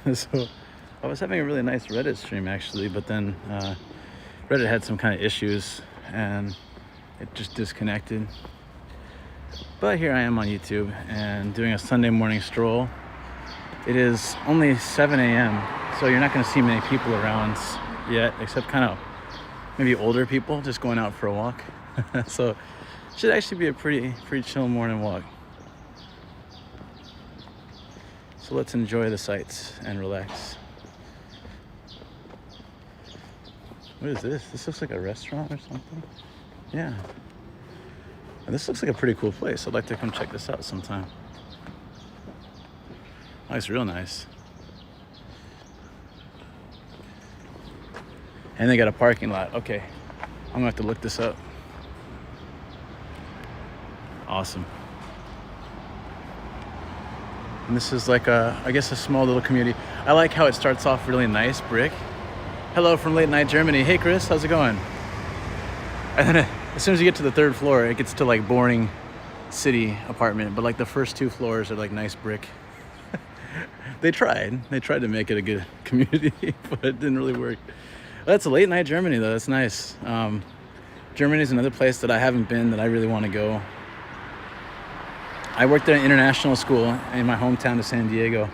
So I was having a really nice Reddit stream actually, but then Reddit had some kind of issues and it just disconnected. But here I am on YouTube and doing a Sunday morning stroll. It is only 7 a.m. so you're not going to see many people around yet, except kind of maybe older people just going out for a walk. So it should actually be a pretty chill morning walk. So let's enjoy the sights and relax. What is this? This looks like a restaurant or something. Yeah. And this looks like a pretty cool place. I'd like to come check this out sometime. Oh, it's real nice. And they got a parking lot. Okay. I'm gonna have to look this up. Awesome. And this is like I guess a small little community. I like how it starts off really nice, brick. Hello from late night Germany. Hey Chris, how's it going? And then as soon as you get to the third floor, it gets to like boring city apartment, but like the first two floors are like nice brick. They tried to make it a good community, but it didn't really work. That's a late night Germany though. That's nice. Germany is another place that I haven't been that I really want to go. I worked at an international school in my hometown of San Diego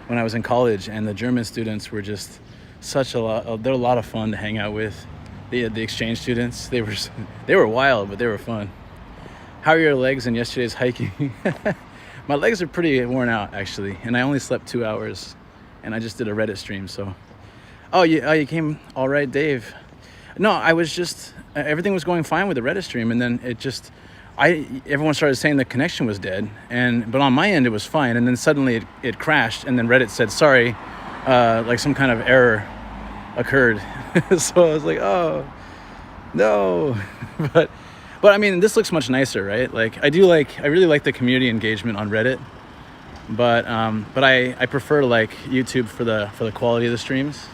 when I was in college, and the German students were just they're a lot of fun to hang out with. The exchange students, they were wild, but they were fun. How are your legs in yesterday's hiking? My legs are pretty worn out actually, and I only slept 2 hours, and I just did a Reddit stream. So, you came all right, Dave. No, I was just everything was going fine with the Reddit stream, and then it just. Everyone started saying the connection was dead, but on my end it was fine, and then suddenly it crashed, and then Reddit said sorry, like some kind of error occurred. So I was like, oh no. but I mean, this looks much nicer, right? Like I really like the community engagement on Reddit, but I prefer like YouTube for the quality of the streams.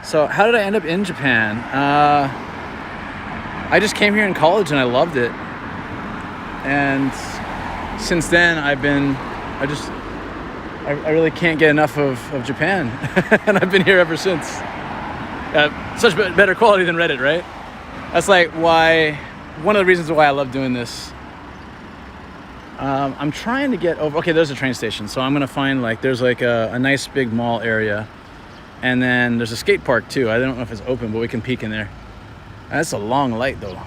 So how did I end up in Japan? I just came here in college and I loved it. And since then I really can't get enough of Japan. And I've been here ever since. Such better quality than Reddit, right? That's like one of the reasons why I love doing this. I'm trying to get over, okay, there's a train station. So I'm gonna find there's a nice big mall area. And then there's a skate park too. I don't know if it's open, but we can peek in there. That's a long light though.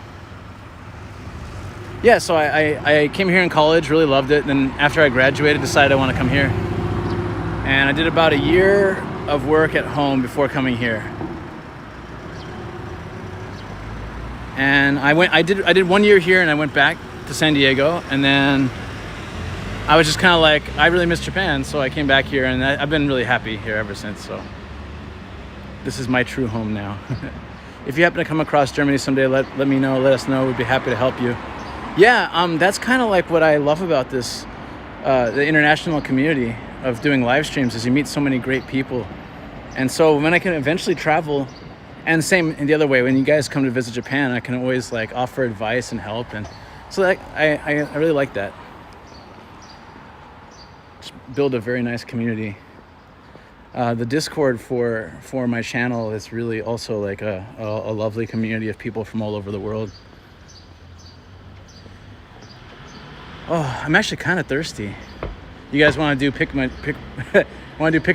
Yeah, so I came here in college, really loved it. Then after I graduated, decided I want to come here. And I did about a year of work at home before coming here. And I did 1 year here, and I went back to San Diego, and then I was just kind of like, I really miss Japan, so I came back here, and I've been really happy here ever since. So this is my true home now. If you happen to come across Germany someday, let me know, let us know. We'd be happy to help you. Yeah, that's kind of like what I love about this, the international community of doing live streams, is you meet so many great people. And so when I can eventually travel, and same in the other way, when you guys come to visit Japan, I can always offer advice and help. And so I really like that. Just build a very nice community. The Discord for my channel is really also a lovely community of people from all over the world. Oh, I'm actually kind of thirsty. You guys want to do pick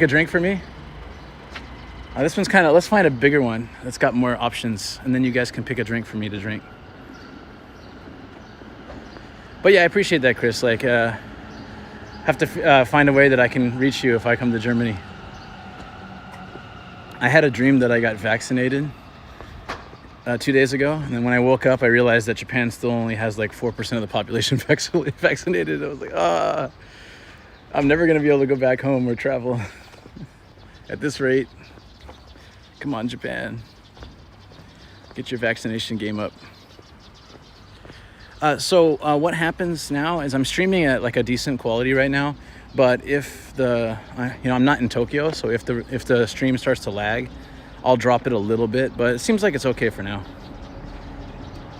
a drink for me? This one's let's find a bigger one that's got more options, and then you guys can pick a drink for me to drink. But yeah, I appreciate that, Chris. Have to find a way that I can reach you if I come to Germany. I had a dream that I got vaccinated 2 days ago, and then when I woke up, I realized that Japan still only has 4% of the population vaccinated. I was like, I'm never gonna be able to go back home or travel at this rate. Come on, Japan, get your vaccination game up. So what happens now is I'm streaming at a decent quality right now. But if I'm not in Tokyo, so if the stream starts to lag, I'll drop it a little bit, but it seems like it's okay for now.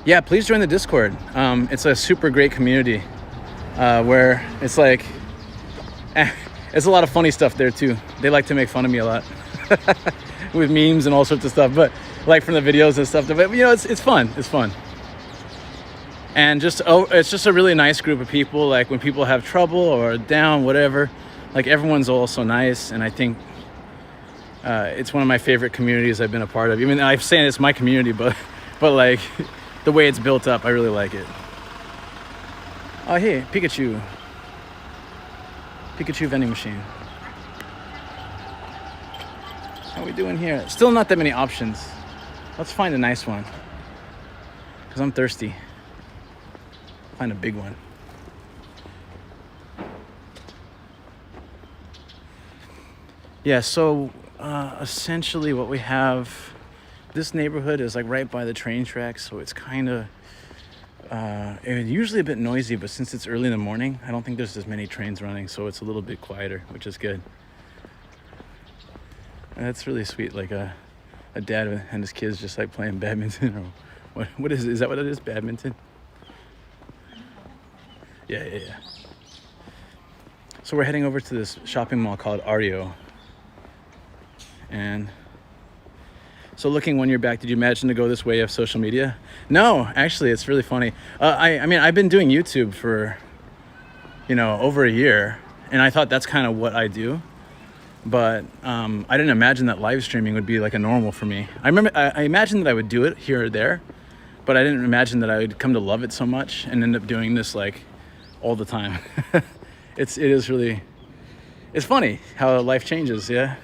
Yeah, please join the Discord. It's a super great community where it's And there's a lot of funny stuff there too. They like to make fun of me a lot with memes and all sorts of stuff, but like from the videos and stuff. But it's fun. It's fun. And it's just a really nice group of people. Like when people have trouble or down, whatever, like everyone's all so nice. And I think it's one of my favorite communities I've been a part of. Even I'm saying it's my community, but like the way it's built up, I really like it. Oh, hey, Pikachu vending machine. How are we doing here? Still not that many options. Let's find a nice one, because I'm thirsty. Find a big one. Yeah, so essentially what we have, this neighborhood is like right by the train tracks, so it's kind of usually a bit noisy, but since it's early in the morning, I don't think there's as many trains running, so it's a little bit quieter, which is good. And that's really sweet, like a dad and his kids just like playing badminton, or what is that what it is, badminton? Yeah. So we're heading over to this shopping mall called Ario. And so looking 1 year back, did you imagine to go this way of social media? No, actually, it's really funny. I mean, I've been doing YouTube for, over a year, and I thought that's kind of what I do. But I didn't imagine that live streaming would be like a normal for me. I imagined that I would do it here or there, but I didn't imagine that I would come to love it so much and end up doing this like all the time. It's funny how life changes. Yeah,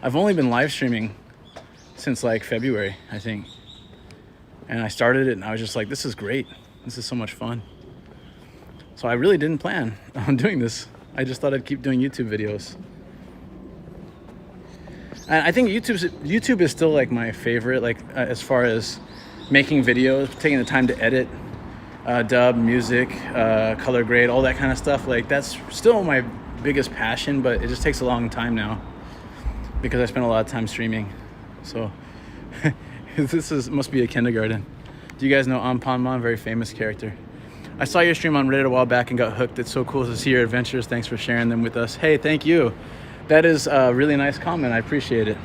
I've only been live streaming since like February, I think, and I started it and I was just like, this is great, this is so much fun. So I really didn't plan on doing this. I just thought I'd keep doing YouTube videos, and I think YouTube is still like my favorite, like as far as making videos, taking the time to edit, dub, music, color grade, all that kind of stuff. Like that's still my biggest passion, but it just takes a long time now because I spend a lot of time streaming. So must be a kindergarten. Do you guys know Anpanman? Very famous character. I saw your stream on Reddit a while back and got hooked. It's so cool to see your adventures. Thanks for sharing them with us. Hey, thank you. That is a really nice comment. I appreciate it.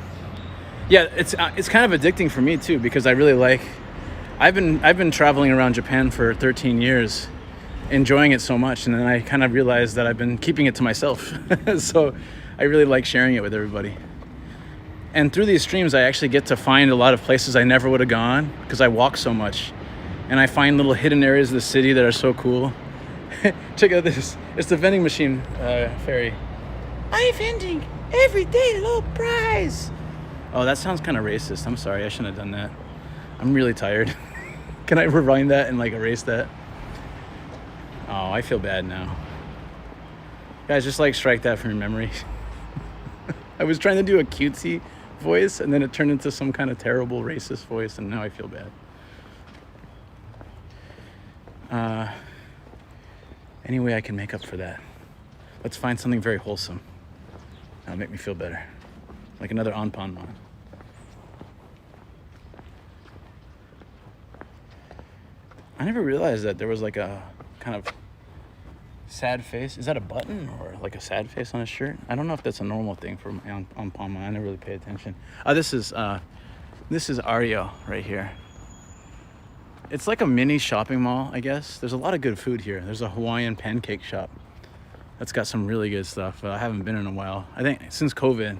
Yeah, it's kind of addicting for me too, because I really like. I've been traveling around Japan for 13 years, enjoying it so much, and then I kind of realized that I've been keeping it to myself. So I really like sharing it with everybody. And through these streams, I actually get to find a lot of places I never would have gone because I walk so much. And I find little hidden areas of the city that are so cool. Check out this. It's the vending machine fairy. I'm vending every day, low price. Oh, that sounds kind of racist. I'm sorry, I shouldn't have done that. I'm really tired. Can I rewind that and like erase that? Oh, I feel bad now. Guys, just like strike that from your memory. I was trying to do a cutesy voice and then it turned into some kind of terrible racist voice, and now I feel bad. Any way I can make up for that. Let's find something very wholesome. That'll make me feel better. Like another Anpanman. I never realized that there was like a kind of sad face. Is that a button or like a sad face on a shirt? I don't know if that's a normal thing for Anpanman. I never really pay attention. This is Ario right here. It's like a mini shopping mall, I guess. There's a lot of good food here. There's a Hawaiian pancake shop that's got some really good stuff. I haven't been in a while. I think since COVID,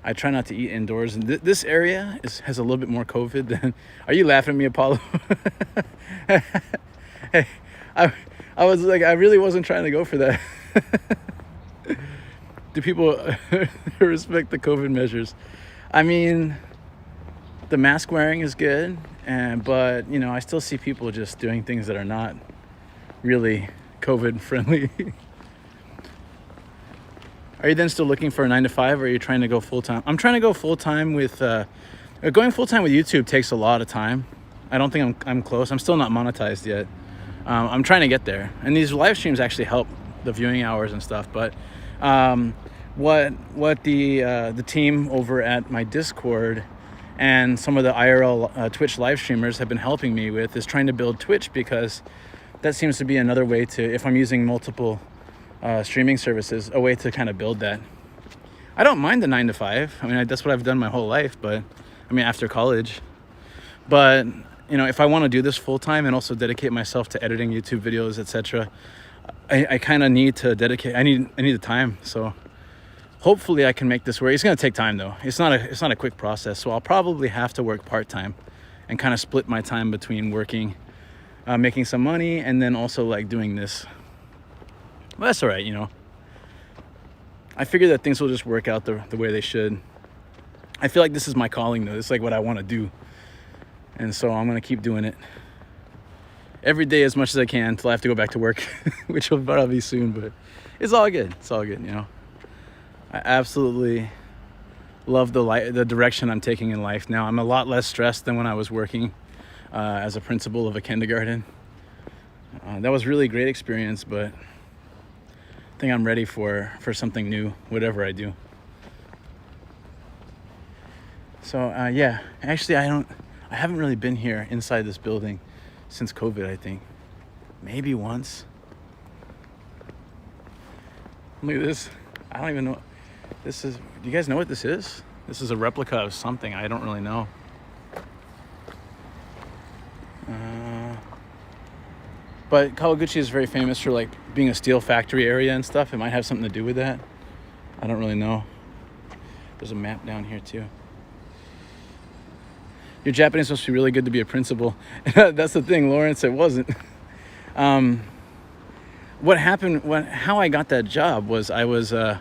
I try not to eat indoors. And this area has a little bit more COVID than... Are you laughing at me, Apollo? Hey, I was like, I really wasn't trying to go for that. Do people respect the COVID measures? I mean, the mask wearing is good, but you know, I still see people just doing things that are not really COVID friendly. Are you then still looking for a 9-to-5, or are you trying to go full time? I'm trying to go full time with. Going full time with YouTube takes a lot of time. I don't think I'm close. I'm still not monetized yet. I'm trying to get there, and these live streams actually help the viewing hours and stuff. But what the team over at my Discord and some of the IRL Twitch live streamers have been helping me with is trying to build Twitch, because that seems to be another way to, if I'm using multiple streaming services, a way to kind of build that. I don't mind the 9 to 5. I mean, that's what I've done my whole life, but I mean, after college. But, you know, if I want to do this full time and also dedicate myself to editing YouTube videos, etc., I kind of need to dedicate, I need the time. So hopefully I can make this work. It's going to take time though. It's not a quick process. So I'll probably have to work part-time and kind of split my time between working, making some money, and then also like doing this. Well, that's all right, you know. I figure that things will just work out the way they should. I feel like this is my calling, though. It's like what I want to do. And so I'm going to keep doing it every day as much as I can until I have to go back to work, which will probably be soon. But it's all good. It's all good, you know. I absolutely love the direction I'm taking in life now. I'm a lot less stressed than when I was working as a principal of a kindergarten. That was really a great experience, but I think I'm ready for something new, whatever I do. So yeah, actually I haven't really been here inside this building since COVID, I think. Maybe once. Look at this. I don't even know. Do you guys know what this is? This is a replica of something. I don't really know. But Kawaguchi is very famous for like being a steel factory area and stuff. It might have something to do with that. I don't really know. There's a map down here too. Your Japanese must be really good to be a principal. That's the thing, Lawrence, it wasn't. What happened, how I got that job was I was a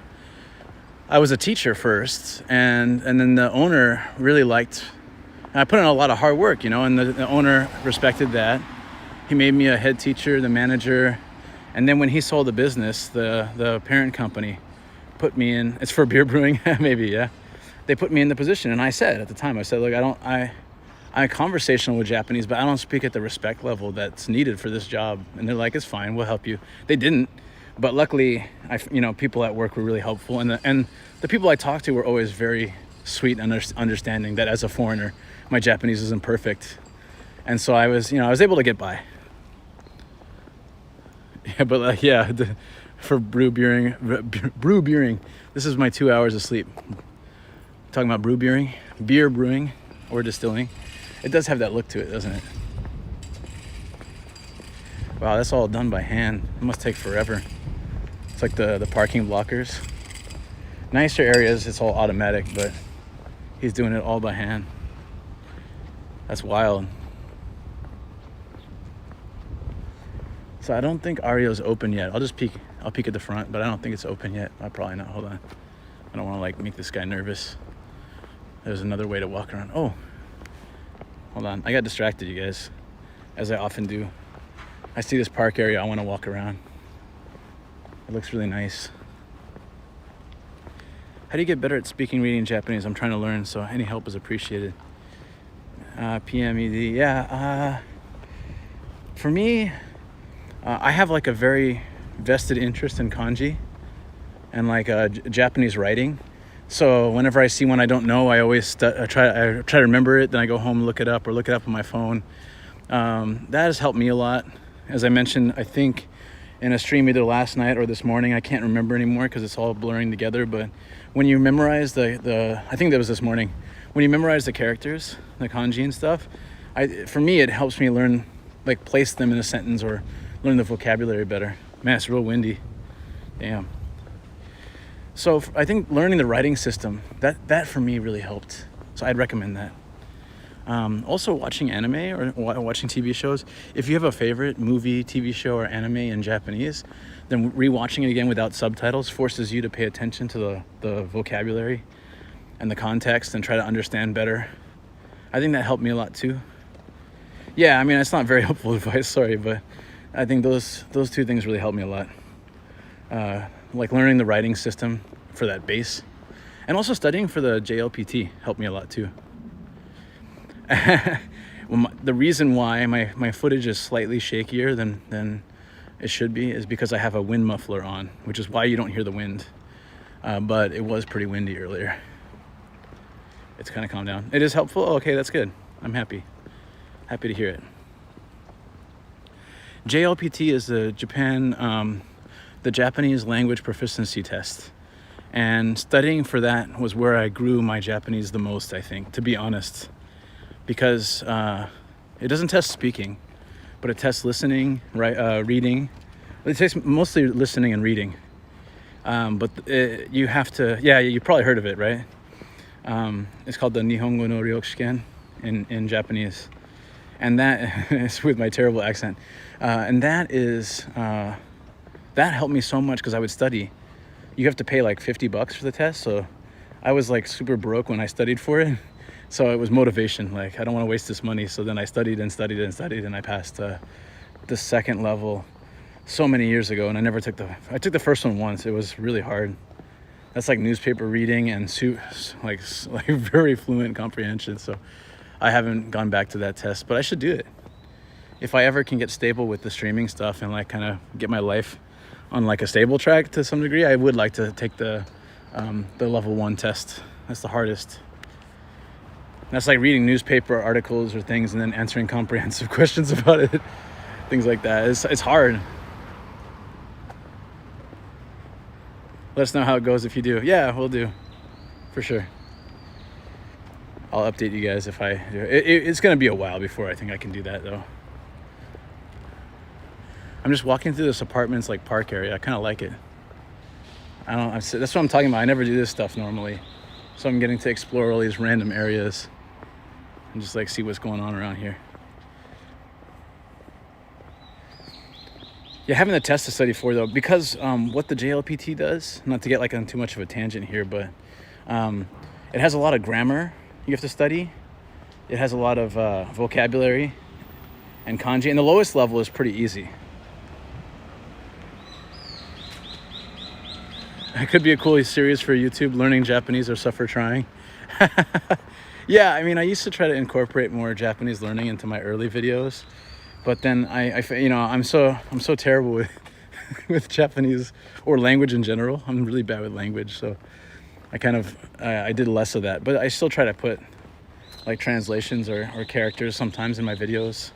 teacher first, and then the owner really liked, I put in a lot of hard work, you know, and the owner respected that. He made me a head teacher, the manager, and then when he sold the business, the parent company put me in, it's for beer brewing, maybe, yeah. They put me in the position, and I said at the time, look, I'm conversational with Japanese, but I don't speak at the respect level that's needed for this job. And they're like, it's fine, we'll help you. They didn't, but luckily, people at work were really helpful, and the people I talked to were always very sweet and understanding that as a foreigner, my Japanese isn't perfect. And so I was able to get by. Yeah, but for brew brewing, this is my 2 hours of sleep. Talking about beer brewing or distilling. It does have that look to it, doesn't it? Wow, that's all done by hand. It must take forever. It's like the parking blockers. Nicer areas, it's all automatic, but he's doing it all by hand. That's wild. So I don't think Ario's open yet. I'll peek at the front, but I don't think it's open yet. I'll probably not. Hold on. I don't want to make this guy nervous. There's another way to walk around. Oh, hold on. I got distracted, you guys, as I often do. I see this park area. I want to walk around. It looks really nice. How do you get better at speaking, reading Japanese? I'm trying to learn, so any help is appreciated. PMED, yeah. For me, I have like a very vested interest in kanji and like Japanese writing. So whenever I see one I don't know, I always try to remember it. Then I go home and look it up on my phone. That has helped me a lot. As I mentioned, I think in a stream either last night or this morning, I can't remember anymore because it's all blurring together. But when you memorize I think that was this morning, when you memorize the characters, the kanji and stuff, for me it helps me learn, like place them in a sentence or learn the vocabulary better. Man, it's real windy. Damn. So I think learning the writing system, that for me really helped. So I'd recommend that. Also watching anime or watching TV shows. If you have a favorite movie, TV show, or anime in Japanese, then rewatching it again without subtitles forces you to pay attention to the vocabulary and the context and try to understand better. I think that helped me a lot too. Yeah, I mean, it's not very helpful advice, sorry, but I think those two things really helped me a lot. Like learning the writing system for that base, and also studying for the JLPT helped me a lot too. Well, the reason why my footage is slightly shakier than it should be is because I have a wind muffler on, which is why you don't hear the wind. But it was pretty windy earlier. It's kind of calmed down. It is helpful? Okay, that's good. I'm happy to hear it. JLPT is the the Japanese language proficiency test. And studying for that was where I grew my Japanese the most, I think, to be honest. Because it doesn't test speaking, but it tests listening, reading. It takes mostly listening and reading. But you have to, yeah, you probably heard of it, right? It's called the Nihongo no Ryokishiken in Japanese. And that is with my terrible accent. And that is, that helped me so much because I would study. You have to pay like $50 for the test. So I was like super broke when I studied for it. So it was motivation. Like, I don't want to waste this money. So then I studied and studied and studied, and I passed the second level so many years ago. And I took the first one once. It was really hard. That's like newspaper reading and like very fluent comprehension. So I haven't gone back to that test, but I should do it. If I ever can get stable with the streaming stuff and like kind of get my life on like a stable track to some degree, I would like to take the level 1 test. That's the hardest. That's like reading newspaper articles or things and then answering comprehensive questions about it. Things like that. It's hard. Let us know how it goes if you do. Yeah, we'll do. For sure. I'll update you guys if I do. It's going to be a while before I think I can do that, though. I'm just walking through this apartment's like park area. I kind of like it. That's what I'm talking about. I never do this stuff normally. So I'm getting to explore all these random areas and just like see what's going on around here. Yeah, having the test to study for, though, because what the JLPT does, not to get like on too much of a tangent here, but it has a lot of grammar you have to study. It has a lot of vocabulary and kanji, and the lowest level is pretty easy. It could be a cool series for YouTube, learning Japanese or suffer trying. Yeah, I mean, I used to try to incorporate more Japanese learning into my early videos, but then I'm so terrible with with Japanese or language in general. I'm really bad with language, so I did less of that. But I still try to put like translations or characters sometimes in my videos,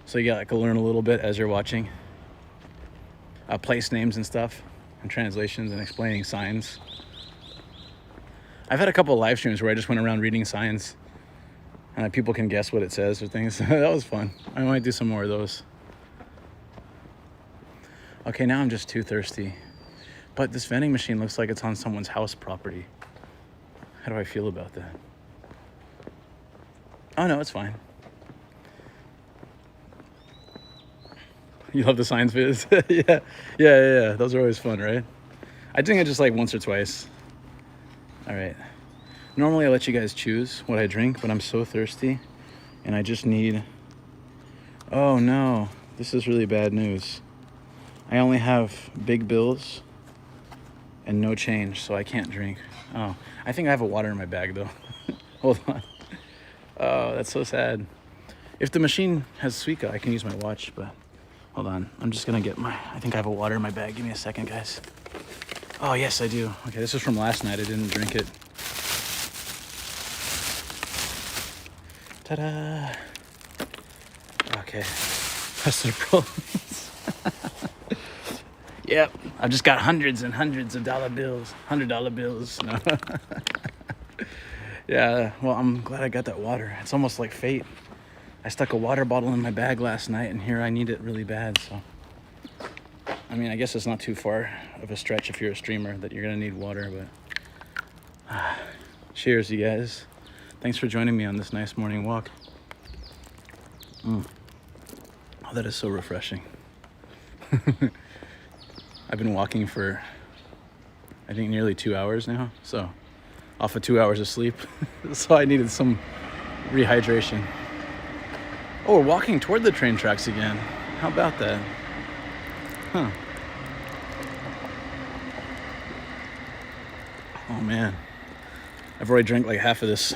so you get to learn a little bit as you're watching. Place names and stuff, and translations and explaining signs. I've had a couple of live streams where I just went around reading signs and people can guess what it says or things. That was fun. I might do some more of those. Okay, now I'm just too thirsty. But this vending machine looks like it's on someone's house property. How do I feel about that? Oh no, it's fine. You love the signs vids? Yeah. Those are always fun, right? I think I just like once or twice. All right. Normally I let you guys choose what I drink, but I'm so thirsty and I just need... Oh no, this is really bad news. I only have big bills and no change, so I can't drink. Oh, I think I have a water in my bag though. Hold on. Oh, that's so sad. If the machine has Suica, I can use my watch, but hold on. I'm just gonna get I think I have a water in my bag. Give me a second, guys. Oh, yes, I do. Okay, this is from last night. I didn't drink it. Ta-da. Okay. That's the problems. Yep. I've just got hundreds and hundreds of dollar bills. $100 bills. No. Yeah, well, I'm glad I got that water. It's almost like fate. I stuck a water bottle in my bag last night, and here I need it really bad, so... I mean, I guess it's not too far of a stretch if you're a streamer that you're gonna need water, but... Cheers, you guys. Thanks for joining me on this nice morning walk. Oh, that is so refreshing. I've been walking for, I think, nearly 2 hours now, so off of 2 hours of sleep. So I needed some rehydration. Oh, we're walking toward the train tracks again. How about that? Huh. Oh man, I've already drank like half of this.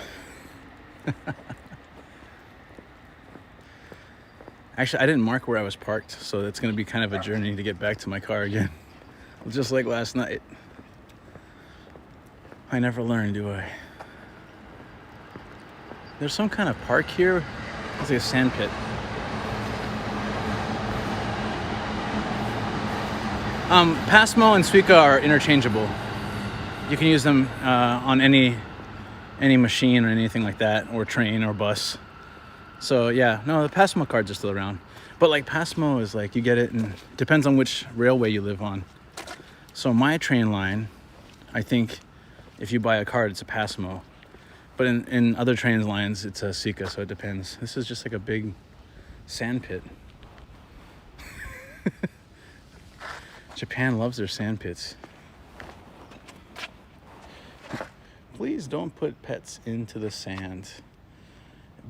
Actually, I didn't mark where I was parked, so it's going to be kind of a journey to get back to my car again. Just like last night. I never learn, do I? There's some kind of park here. It's like a sand pit. Passmo and Suica are interchangeable. You can use them on any machine or anything like that, or train or bus. So yeah, no, the Passmo cards are still around. But like Passmo is like, you get it, and depends on which railway you live on. So my train line, I think if you buy a card, it's a Passmo. But in other train lines, it's a Suica, so it depends. This is just like a big sand pit. Japan loves their sand pits. Please don't put pets into the sand.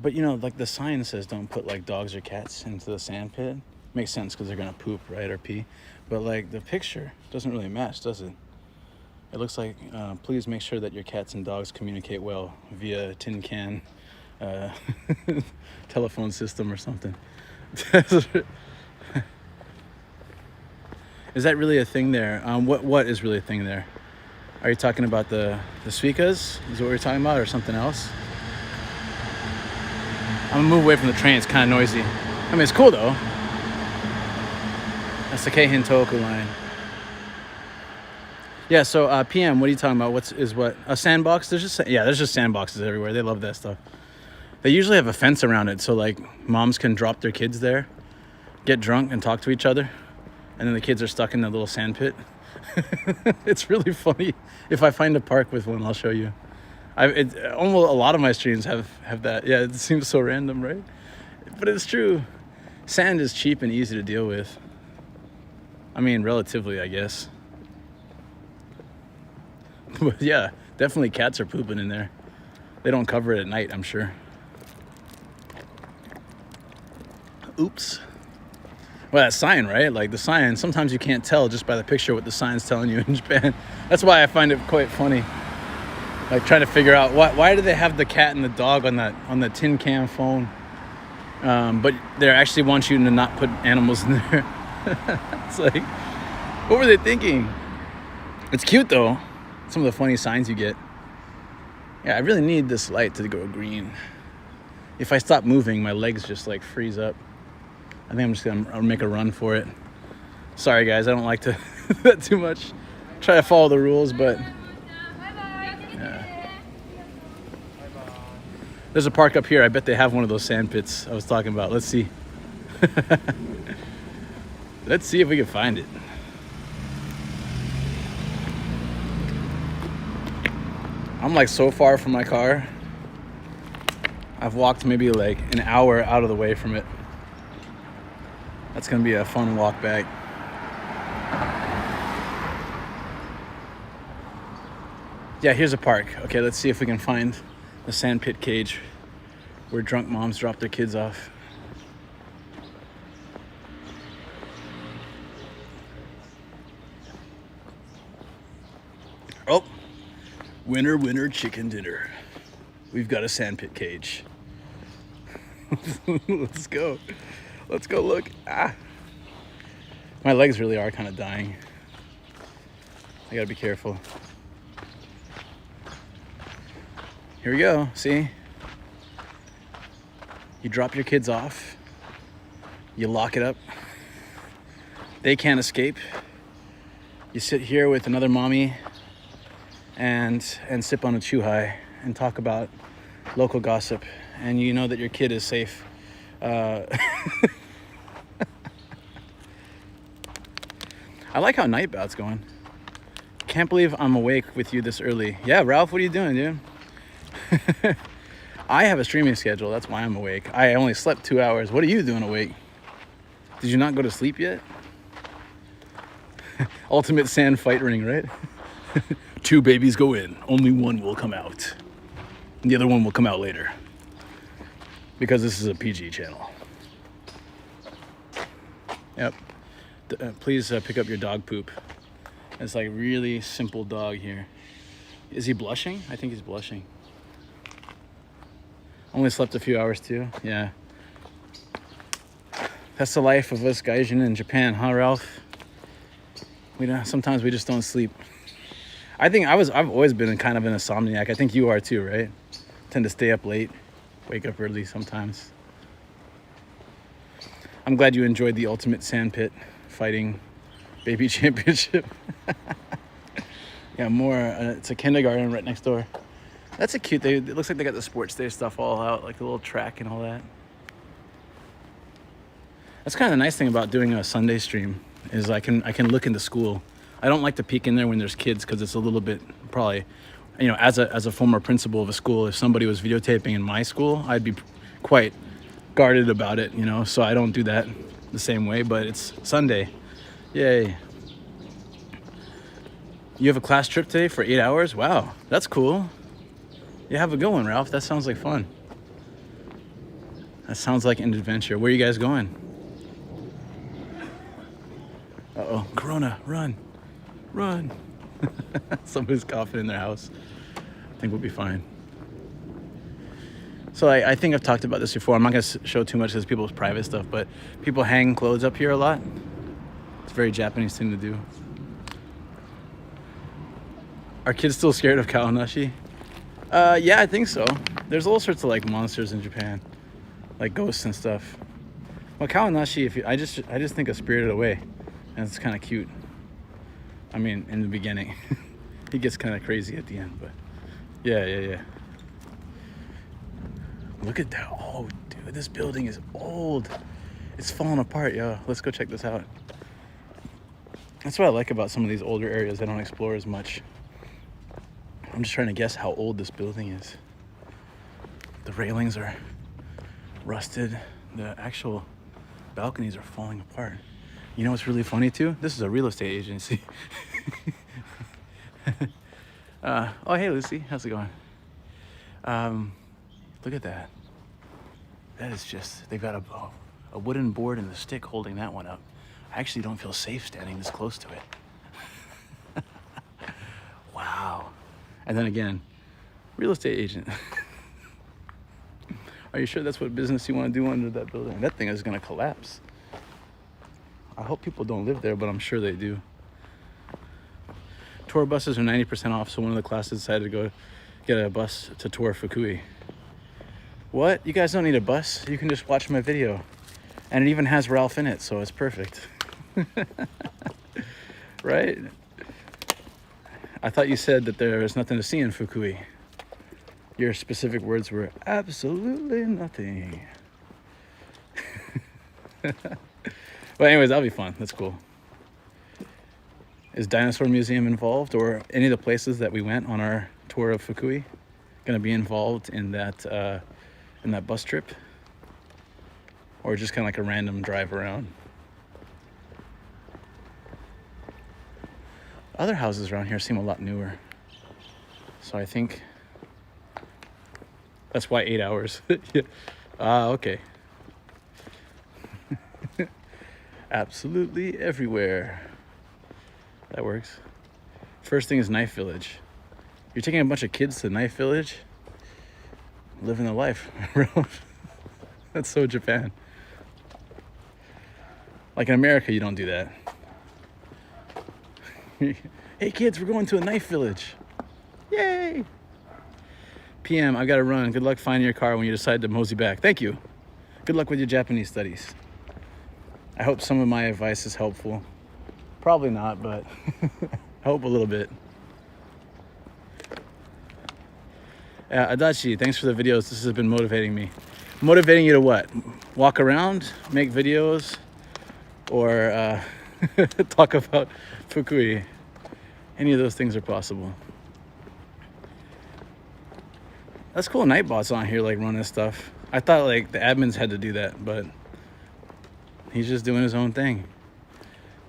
But you know, like the sign says don't put like dogs or cats into the sand pit. Makes sense because they're gonna poop, right, or pee. But like the picture doesn't really match, does it? It looks like, please make sure that your cats and dogs communicate well via tin can telephone system or something. Is that really a thing there? What is really a thing there? Are you talking about the Suicas? Is what we're talking about, or something else? I'm gonna move away from the train. It's kind of noisy. I mean, it's cool though. That's the Keihin Tohoku line. Yeah. So PM, what are you talking about? What a sandbox? There's just sandboxes everywhere. They love that stuff. They usually have a fence around it, so like moms can drop their kids there, get drunk, and talk to each other, and then the kids are stuck in the little sand pit. It's really funny. If I find a park with one, I'll show you. Almost a lot of my streams have that. Yeah, it seems so random, right? But it's true. Sand is cheap and easy to deal with. I mean, relatively, I guess. But yeah, definitely cats are pooping in there. They don't cover it at night, I'm sure. Oops. Well, that sign, right? Like the sign, sometimes you can't tell just by the picture what the sign's telling you in Japan. That's why I find it quite funny. Like trying to figure out why do they have the cat and the dog on the tin can phone, but they actually want you to not put animals in there. It's like, what were they thinking? It's cute though. Some of the funny signs you get. Yeah, I really need this light to go green. If I stop moving, my legs just like freeze up. I think I'm just gonna make a run for it. Sorry guys, I don't like to that too much. Try to follow the rules, but yeah. There's a park up here. I bet they have one of those sand pits I was talking about. Let's see. Let's see if we can find it. I'm like so far from my car. I've walked maybe like an hour out of the way from it. That's gonna be a fun walk back. Yeah, here's a park. Okay, let's see if we can find the sand pit cage where drunk moms drop their kids off. Oh, winner, winner, chicken dinner. We've got a sand pit cage. Let's go. Let's go look. Ah. My legs really are kind of dying. I gotta be careful. Here we go, see? You drop your kids off. You lock it up. They can't escape. You sit here with another mommy and sip on a chuhai and talk about local gossip, and you know that your kid is safe. I like how Nightbout's going. Can't believe I'm awake with you this early. Yeah, Ralph, what are you doing, dude? I have a streaming schedule. That's why I'm awake. I only slept 2 hours. What are you doing awake? Did you not go to sleep yet? Ultimate sand fight ring, right? 2 babies go in. Only one will come out. And the other one will come out later. Because this is a PG channel. Yep. Please pick up your dog poop. It's like really simple dog here. Is he blushing? I think he's blushing. Only slept a few hours too. Yeah. That's the life of us gaijin in Japan, huh, Ralph? Sometimes we just don't sleep. I think I've always been kind of an insomniac. I think you are too, right? Tend to stay up late, wake up early sometimes. I'm glad you enjoyed the ultimate sandpit fighting Baby championship. Yeah, more. It's a kindergarten right next door. That's a cute. It looks like they got the sports day stuff all out, like the little track and all that. That's kind of the nice thing about doing a Sunday stream is I can look into school. I don't like to peek in there when there's kids because it's a little bit probably, you know, as a former principal of a school, if somebody was videotaping in my school, I'd be quite guarded about it, you know. So I don't do that the same way. But it's Sunday, yay! You have a class trip today for 8 hours? Wow, that's cool. You have a good one, Ralph. That sounds like fun. That sounds like an adventure. Where are you guys going? Uh-oh, Corona, run, run. Somebody's coughing in their house. I think we'll be fine. So I think I've talked about this before. I'm not going to show too much because people's private stuff, but people hang clothes up here a lot. It's a very Japanese thing to do. Are kids still scared of Kawaguchi? Yeah, I think so. There's all sorts of like monsters in Japan, like ghosts and stuff. Well, Kawaguchi, I just think of Spirited Away, and it's kind of cute. I mean, in the beginning, he gets kind of crazy at the end, but yeah. Look at that! Oh, dude, this building is old. It's falling apart, yo. Let's go check this out. That's what I like about some of these older areas I don't explore as much. I'm just trying to guess how old this building is. The railings are rusted. The actual balconies are falling apart. You know what's really funny too? This is a real estate agency. Oh, hey Lucy, how's it going? Look at that. That is just, they've got a wooden board and a stick holding that one up. I actually don't feel safe standing this close to it. Wow. And then again, real estate agent. Are you sure that's what business you want to do under that building? That thing is going to collapse. I hope people don't live there, but I'm sure they do. Tour buses are 90% off, so one of the classes decided to go get a bus to tour Fukui. What? You guys don't need a bus. You can just watch my video. And it even has Ralph in it, so it's perfect. Right? I thought you said that there was nothing to see in Fukui. Your specific words were absolutely nothing. Well, anyways, that'll be fun. That's cool. Is Dinosaur Museum involved, or any of the places that we went on our tour of Fukui going to be involved in that bus trip, or just kind of like a random drive around? Other houses around here seem a lot newer, so I think that's why 8 hours. Yeah. Okay. Absolutely everywhere. That works. First thing is Knife Village. You're taking a bunch of kids to Knife Village? Living the life. That's so Japan. Like in America, you don't do that. Hey kids, we're going to a Knife Village. Yay! PM, I gotta run. Good luck finding your car when you decide to mosey back. Thank you. Good luck with your Japanese studies. I hope some of my advice is helpful. Probably not, but hope a little bit. Adachi, thanks for the videos. This has been motivating me. Motivating you to what? Walk around, make videos, or talk about Fukui. Any of those things are possible. That's cool. Nightbot's on here, like running stuff. I thought like the admins had to do that, but he's just doing his own thing.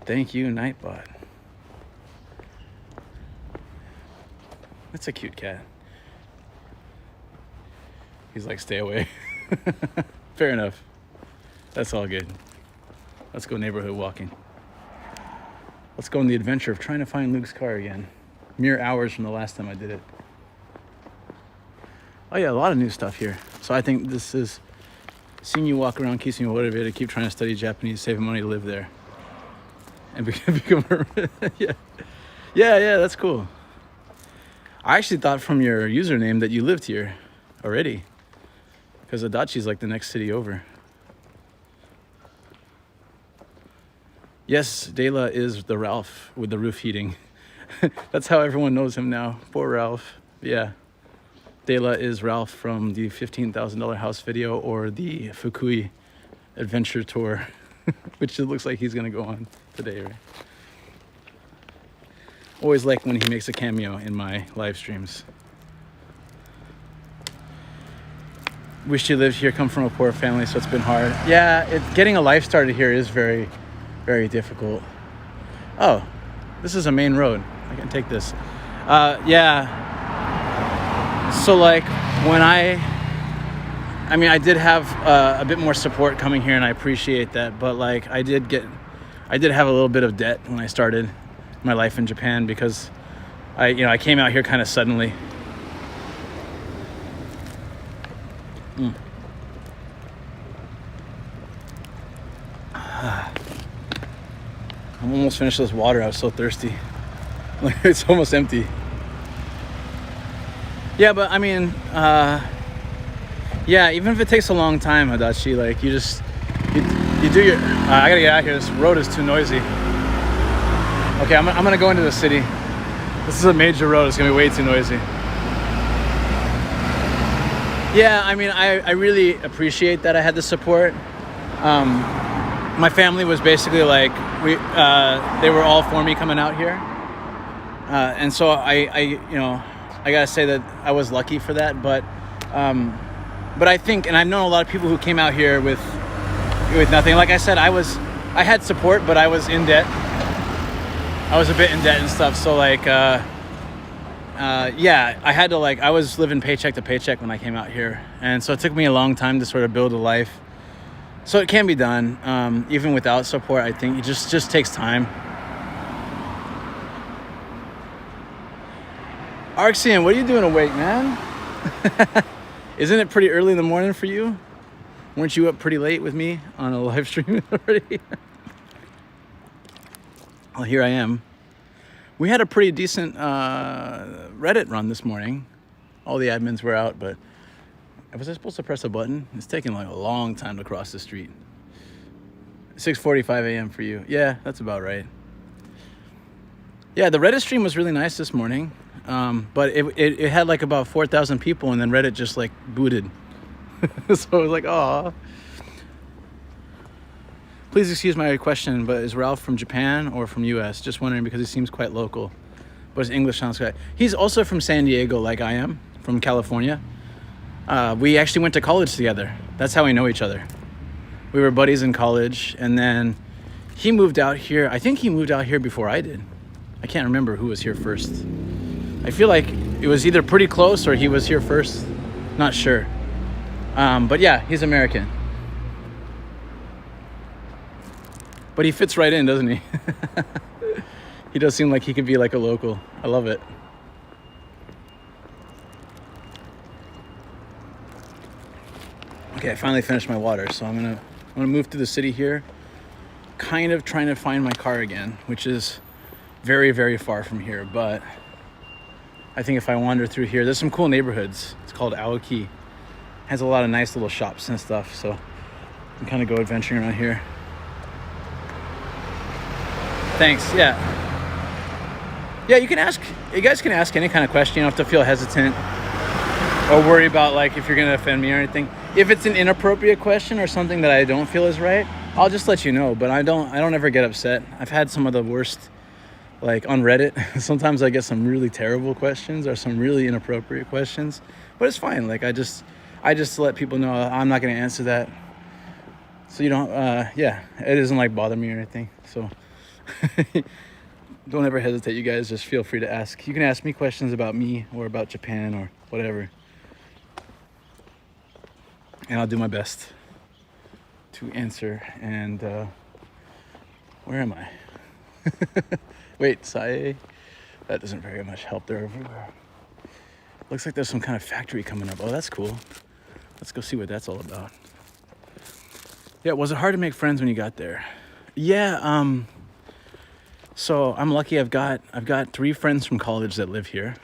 Thank you, Nightbot. That's a cute cat. He's like, stay away. Fair enough. That's all good. Let's go neighborhood walking. Let's go on the adventure of trying to find Luke's car again. Mere hours from the last time I did it. Oh yeah, a lot of new stuff here. So I think this is seeing you walk around, keeps me motivated, keep trying to study Japanese, saving money to live there. And become yeah, that's cool. I actually thought from your username that you lived here already, because Adachi's like the next city over. Yes, Dela is the Ralph with the roof heating. That's how everyone knows him now. Poor Ralph. Yeah. Dela is Ralph from the $15,000 house video or the Fukui adventure tour, which it looks like he's gonna go on today, right? Always like when he makes a cameo in my live streams. Wish you lived here, come from a poor family, so it's been hard. Yeah, getting a life started here is very, very difficult. Oh, this is a main road. I can take this. Yeah. So like when I did have a bit more support coming here, and I appreciate that. But like I did have a little bit of debt when I started my life in Japan because I came out here kind of suddenly. I'm almost finished this water. I was so thirsty. Like it's almost empty. Yeah, but I mean, yeah, even if it takes a long time, Hadachi, like you do your. I gotta get out of here. This road is too noisy. Okay, I'm gonna go into the city. This is a major road. It's gonna be way too noisy. Yeah, I mean, I really appreciate that I had the support. My family was basically like they were all for me coming out here, and so I gotta say that I was lucky for that. But I think, and I've known a lot of people who came out here with nothing. Like I said, I had support, but I was in debt. I was a bit in debt and stuff. So like, yeah, I had to I was living paycheck to paycheck when I came out here, and so it took me a long time to sort of build a life. So it can be done, even without support. I think it just takes time. Arxian, what are you doing awake, man? Isn't it pretty early in the morning for you? Weren't you up pretty late with me on a live stream already? Well, here I am. We had a pretty decent Reddit run this morning. All the admins were out, but was I supposed to press a button? It's taking like a long time to cross the street. 6:45 a.m. for you. Yeah, that's about right. Yeah, the Reddit stream was really nice this morning. But it had like about 4,000 people, and then Reddit just like booted. So I was like, oh. Please excuse my question, but is Ralph from Japan or from US? Just wondering because he seems quite local. But his English sounds great. He's also from San Diego, like I am, from California. We actually went to college together. That's how we know each other. We were buddies in college, and then he moved out here. I think he moved out here before I did. I can't remember who was here first. I feel like it was either pretty close or he was here first. Not sure. But yeah, he's American. But he fits right in, doesn't he? He does seem like he could be like a local. I love it. Okay, I finally finished my water, so I'm gonna move through the city here, kind of trying to find my car again, which is very, very far from here. But I think if I wander through here, there's some cool neighborhoods. It's called Aoki. Has a lot of nice little shops and stuff, so I can kind of go adventuring around here. Thanks. Yeah, you can ask. You guys can ask any kind of question. You don't have to feel hesitant or worry about like if you're gonna offend me or anything. If it's an inappropriate question or something that I don't feel is right, I'll just let you know. But I don't ever get upset. I've had some of the worst, like on Reddit. Sometimes I get some really terrible questions or some really inappropriate questions, but it's fine. Like I just let people know I'm not gonna answer that. So you don't. Yeah, it doesn't like bother me or anything. So. Don't ever hesitate, you guys. Just feel free to ask. You can ask me questions about me or about Japan or whatever, and I'll do my best to answer. And where am I? Wait, Sai. That doesn't very much help. They're everywhere. Looks like there's some kind of factory coming up. Oh, that's cool. Let's go see what that's all about. Yeah, was it hard to make friends when you got there? Yeah. So I'm lucky. I've got 3 friends from college that live here.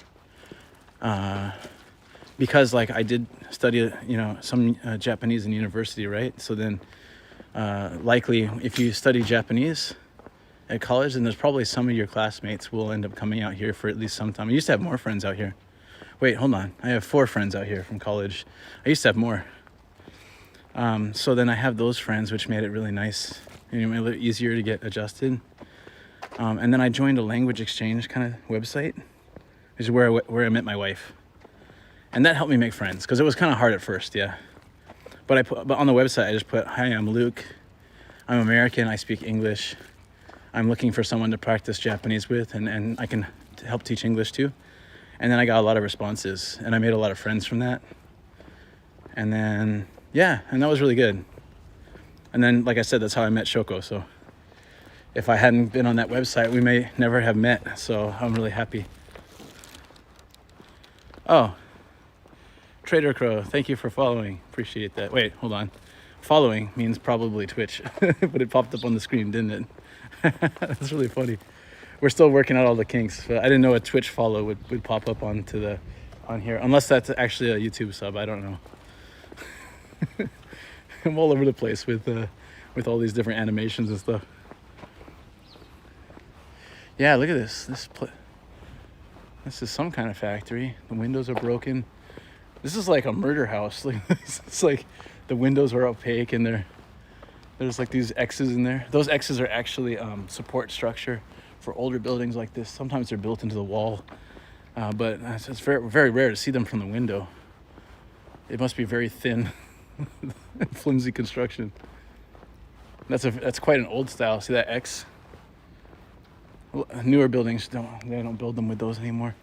Because like I did study, some Japanese in university, right? So then, likely if you study Japanese, at college, and there's probably some of your classmates will end up coming out here for at least some time. I used to have more friends out here. Wait, hold on. I have 4 friends out here from college. I used to have more. So then I have those friends, which made it really nice and a little easier to get adjusted. And then I joined a language exchange kind of website, which is where I met my wife. And that helped me make friends, because it was kind of hard at first, yeah. But on the website, I just put, "Hi, I'm Luke. I'm American. I speak English. I'm looking for someone to practice Japanese with, and I can help teach English too." And then I got a lot of responses, and I made a lot of friends from that. And then, yeah, and that was really good. And then, like I said, that's how I met Shoko. So if I hadn't been on that website, we may never have met. So I'm really happy. Oh, Trader Crow, thank you for following. Appreciate that. Wait, hold on. Following means probably Twitch, but it popped up on the screen, didn't it? That's really funny. We're still working out all the kinks. I didn't know a Twitch follow would pop up on here, unless that's actually a YouTube sub. I don't know. I'm all over the place with all these different animations and stuff. Yeah, look at this. This is some kind of factory. The windows are broken. This is like a murder house. It's like the windows are opaque, and there's like these X's in there. Those X's are actually support structure for older buildings like this. Sometimes they're built into the wall, but it's very, very rare to see them from the window. It must be very thin, flimsy construction. That's quite an old style. See that X? Newer buildings don't build them with those anymore.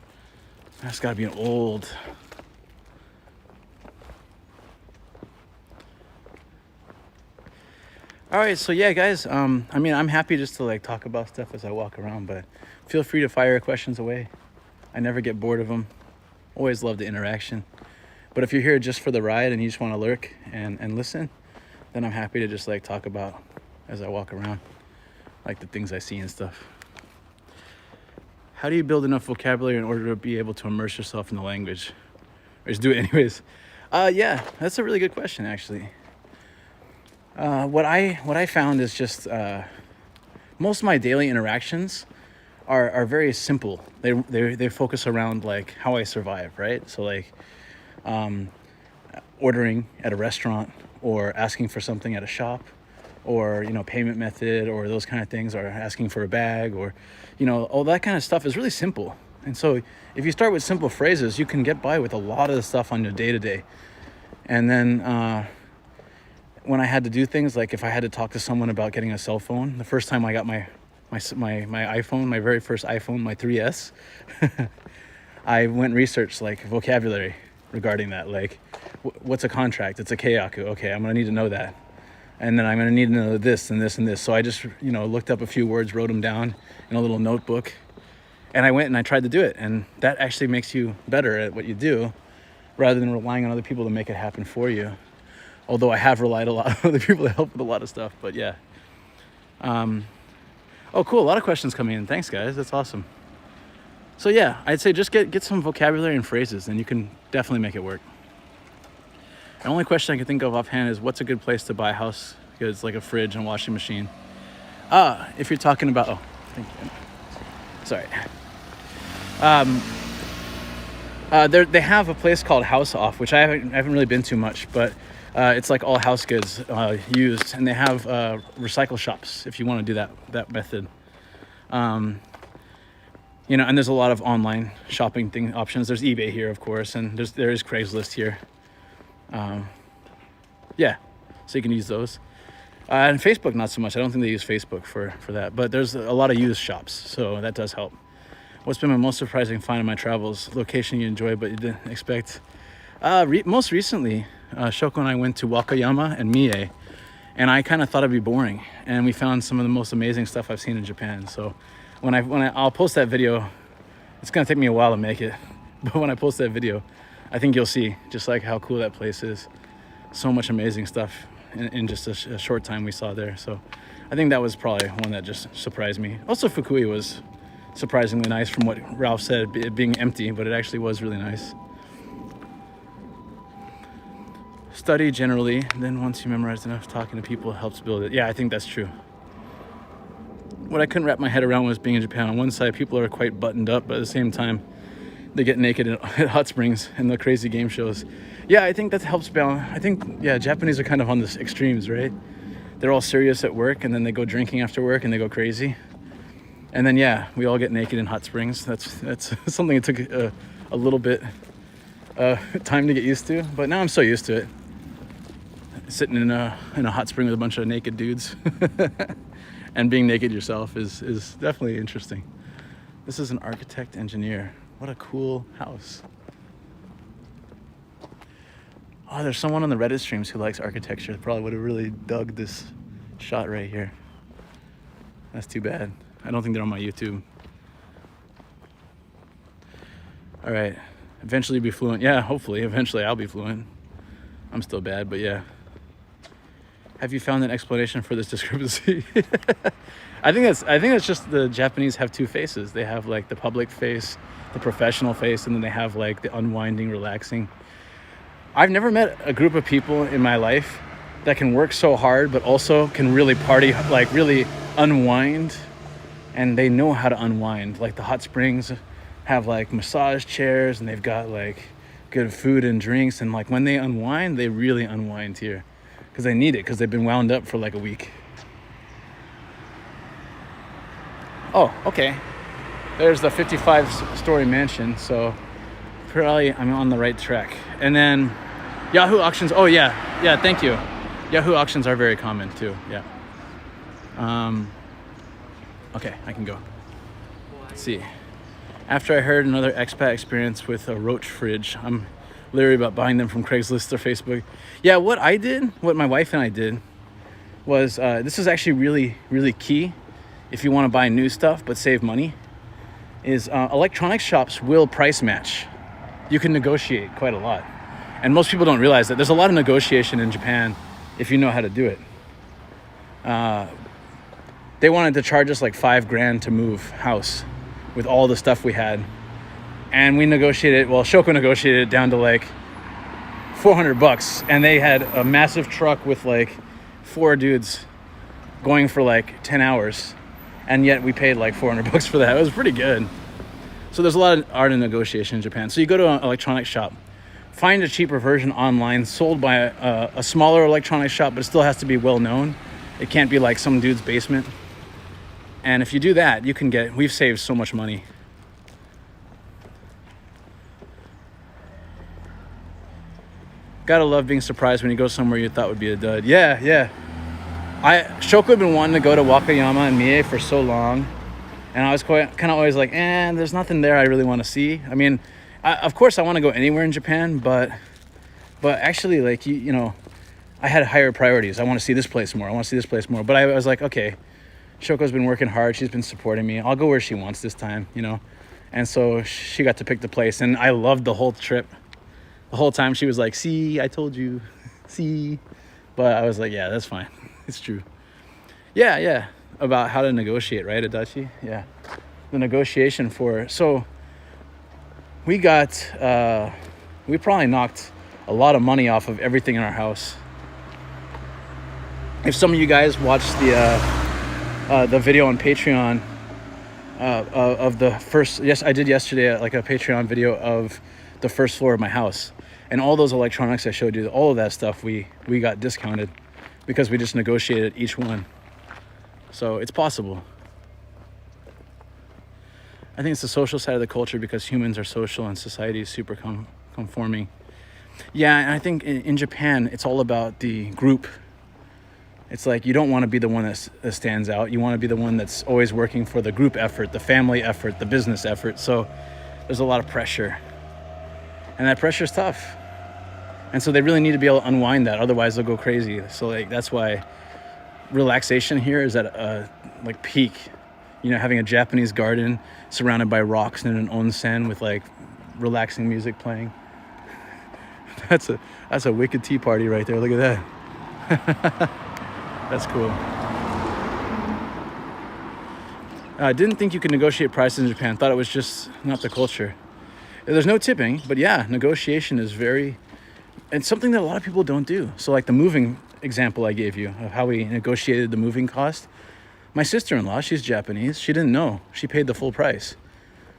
That's got to be an old. All right, so yeah, guys. I mean, I'm happy just to like talk about stuff as I walk around, but feel free to fire questions away. I never get bored of them. Always love the interaction. But if you're here just for the ride and you just want to lurk and listen, then I'm happy to just like talk about as I walk around, like the things I see and stuff. How do you build enough vocabulary in order to be able to immerse yourself in the language? Or just do it anyways? Yeah, that's a really good question, actually. What I found is just most of my daily interactions are very simple. They focus around like how I survive, right? So like ordering at a restaurant, or asking for something at a shop, or payment method, or those kind of things, or asking for a bag, or all that kind of stuff is really simple. And so if you start with simple phrases, you can get by with a lot of the stuff on your day-to-day. And then when I had to do things like if I had to talk to someone about getting a cell phone, the first time I got my iPhone, my very first iPhone, my 3S, I went and researched like vocabulary regarding that. Like, what's a contract? It's a keiyaku. Okay, I'm gonna need to know that. And then I'm gonna need to know this and this and this. So I just, looked up a few words, wrote them down in a little notebook, and I went and I tried to do it. And that actually makes you better at what you do, rather than relying on other people to make it happen for you. Although I have relied a lot on other people to help with a lot of stuff, but yeah. Oh, cool, a lot of questions coming in. Thanks, guys, that's awesome. So yeah, I'd say just get some vocabulary and phrases, and you can definitely make it work. The only question I can think of offhand is, what's a good place to buy house goods like a fridge and washing machine? If you're talking about, thank you. Sorry. They have a place called House Off, which I haven't really been to much, but it's like all house goods used, and they have recycle shops if you want to do that method. And there's a lot of online shopping options. There's eBay here, of course, and there is Craigslist here. Yeah, so you can use those. And Facebook, not so much. I don't think they use Facebook for that, but there's a lot of used shops, so that does help. What's been my most surprising find in my travels? Location you enjoy but you didn't expect? Most recently, Shoko and I went to Wakayama and Mie, and I kind of thought it'd be boring, and we found some of the most amazing stuff I've seen in Japan. So I'll post that video. It's gonna take me a while to make it, but when I post that video, I think you'll see just like how cool that place is. So much amazing stuff in just a short time we saw there. So I think that was probably one that just surprised me. Also, Fukui was surprisingly nice from what Ralph said, it being empty, but it actually was really nice. Study generally, then once you memorize enough, talking to people helps build it. Yeah, I think that's true. what I couldn't wrap my head around was being in Japan. On one side, people are quite buttoned up, but at the same time, they get naked at hot springs and the crazy game shows. Yeah, I think that helps balance. I think, yeah, Japanese are kind of on the extremes, right? They're all serious at work, and then they go drinking after work, and they go crazy. And then, yeah, we all get naked in hot springs. That's something it took a little bit time to get used to, but now I'm so used to it. Sitting in a hot spring with a bunch of naked dudes and being naked yourself is definitely interesting. This is an architect engineer. What a cool house. Oh, there's someone on the Reddit streams who likes architecture. Probably would have really dug this shot right here. That's too bad. I don't think they're on my YouTube. All right, eventually be fluent. Yeah, hopefully, eventually I'll be fluent. I'm still bad, but yeah. Have you found an explanation for this discrepancy? I think that's just the Japanese have two faces. They have like the public face, the professional face, and then they have like the unwinding, relaxing. I've never met a group of people in my life that can work so hard, but also can really party, like really unwind, and they know how to unwind. Like the hot springs have like massage chairs, and they've got like good food and drinks, and like when they unwind, they really unwind here because they need it, because they've been wound up for like a week. Oh, okay. There's the 55-story mansion, so probably I'm on the right track. And then Yahoo auctions. Oh yeah, thank you. Yahoo auctions are very common too. Yeah. Okay, I can go. Let's see. After I heard another expat experience with a roach fridge, I'm leery about buying them from Craigslist or Facebook. Yeah, what my wife and I did was, this is actually really, really key if you want to buy new stuff but save money, is electronics shops will price match. You can negotiate quite a lot. And most people don't realize that there's a lot of negotiation in Japan if you know how to do it. They wanted to charge us like $5,000 to move house with all the stuff we had. And we negotiated, well, Shoko negotiated it down to like $400. And they had a massive truck with like 4 dudes going for like 10 hours. And yet we paid like $400 for that. It was pretty good. So there's a lot of art in negotiation in Japan. So you go to an electronics shop, find a cheaper version online sold by a smaller electronics shop, but it still has to be well known. It can't be like some dude's basement. And if you do that, we've saved so much money. Gotta love being surprised when you go somewhere you thought would be a dud. Yeah. Shoko had been wanting to go to Wakayama and Mie for so long. And I was kind of always like, there's nothing there I really want to see. I mean, of course I want to go anywhere in Japan, but actually, like, you know, I had higher priorities. I want to see this place more. But I was like, okay, Shoko's been working hard. She's been supporting me. I'll go where she wants this time, you know. And so she got to pick the place, and I loved the whole trip. The whole time she was like, see, I told you, see. But I was like, yeah, that's fine. It's true. Yeah. About how to negotiate, right, Adachi? Yeah. The negotiation so we probably knocked a lot of money off of everything in our house. If some of you guys watched the video on Patreon of the first, yes, I did yesterday, like a Patreon video of the first floor of my house, and all those electronics I showed you, all of that stuff we got discounted because we just negotiated each one. So it's possible. I think it's the social side of the culture because humans are social and society is super conforming. Yeah, and I think in Japan, it's all about the group. It's like you don't want to be the one that stands out. You want to be the one that's always working for the group effort, the family effort, the business effort. So there's a lot of pressure. And that pressure is tough. And so they really need to be able to unwind that. Otherwise, they'll go crazy. So like that's why relaxation here is at a like peak. You know, having a Japanese garden surrounded by rocks and an onsen with like relaxing music playing. That's a wicked tea party right there. Look at that. That's cool. I didn't think you could negotiate prices in Japan. Thought it was just not the culture. There's no tipping, but yeah, negotiation is it's something that a lot of people don't do. So like the moving example I gave you of how we negotiated the moving cost, My sister-in-law, she's Japanese. She didn't know. She paid the full price.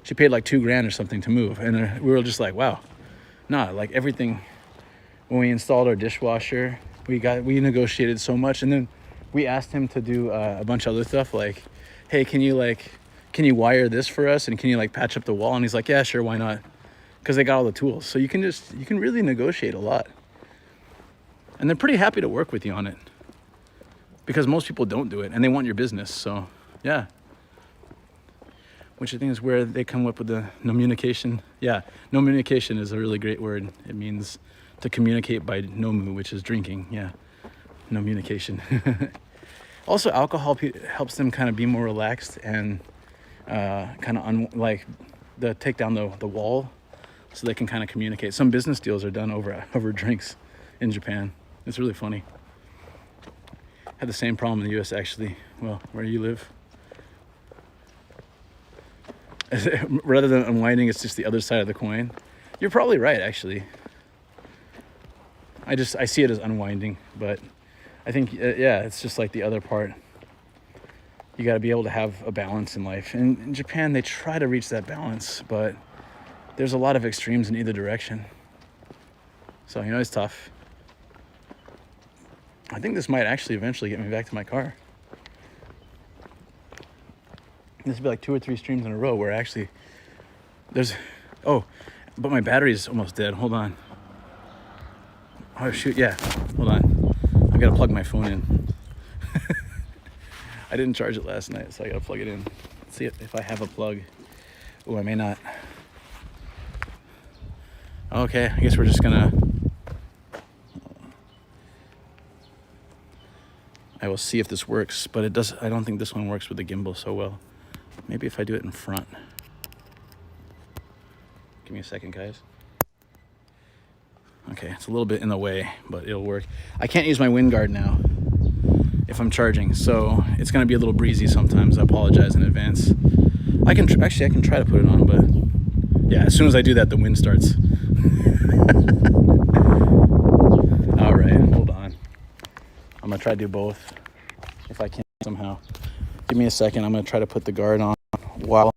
She paid like $2,000 or something to move. And we were just like, wow. Nah, like everything. When we installed our dishwasher, we negotiated so much. And then we asked him to do a bunch of other stuff. Like, hey, can you wire this for us? And can you like patch up the wall? And he's like, yeah, sure, why not? Because they got all the tools. So you can really negotiate a lot. And they're pretty happy to work with you on it. Because most people don't do it and they want your business. So yeah. Which I think is where they come up with the nomunication. Yeah, nomunication is a really great word. It means to communicate by nomu, which is drinking. Yeah, nomunication. Also, alcohol helps them kind of be more relaxed and kind of take down the wall so they can kind of communicate. Some business deals are done over drinks in Japan. It's really funny. Had the same problem in the US actually. Well, where you live. Rather than unwinding, it's just the other side of the coin. You're probably right, actually. I see it as unwinding, but I think, yeah, it's just like the other part. You got to be able to have a balance in life. And in Japan, they try to reach that balance, but there's a lot of extremes in either direction. So, it's tough. I think this might actually eventually get me back to my car. This would be like 2 or 3 streams in a row where actually but my battery's almost dead. Hold on. Oh shoot, yeah, hold on. I gotta plug my phone in. I didn't charge it last night, so I gotta plug it in. Let's see if I have a plug. Oh, I may not. Okay, I guess we're just gonna, I will see if this works, but I don't think this one works with the gimbal so well. Maybe if I do it in front. Give me a second, guys. Okay, it's a little bit in the way, but it'll work. I can't use my wind guard now if I'm charging, so it's gonna be a little breezy sometimes. I apologize in advance. I can try to put it on, but yeah, as soon as I do that, the wind starts. All right, hold on. I'm gonna try to do both if I can somehow. Give me a second. I'm gonna try to put the guard on while.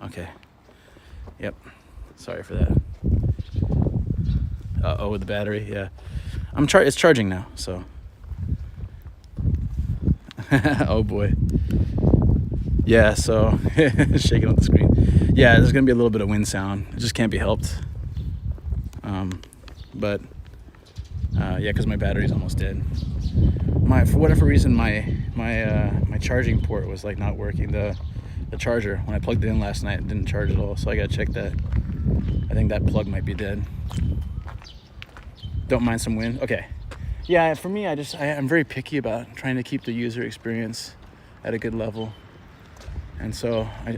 Okay. Yep. Sorry for that. With the battery, yeah. It's charging now, so. Oh boy. Yeah, so shaking on the screen. Yeah, there's gonna be a little bit of wind sound. It just can't be helped. But yeah, because my battery's almost dead. For whatever reason, my charging port was like not working. The charger, when I plugged it in last night, it didn't charge at all. So I gotta check that. I think that plug might be dead. Don't mind some wind. Okay. Yeah, for me, I'm very picky about trying to keep the user experience at a good level. And so, I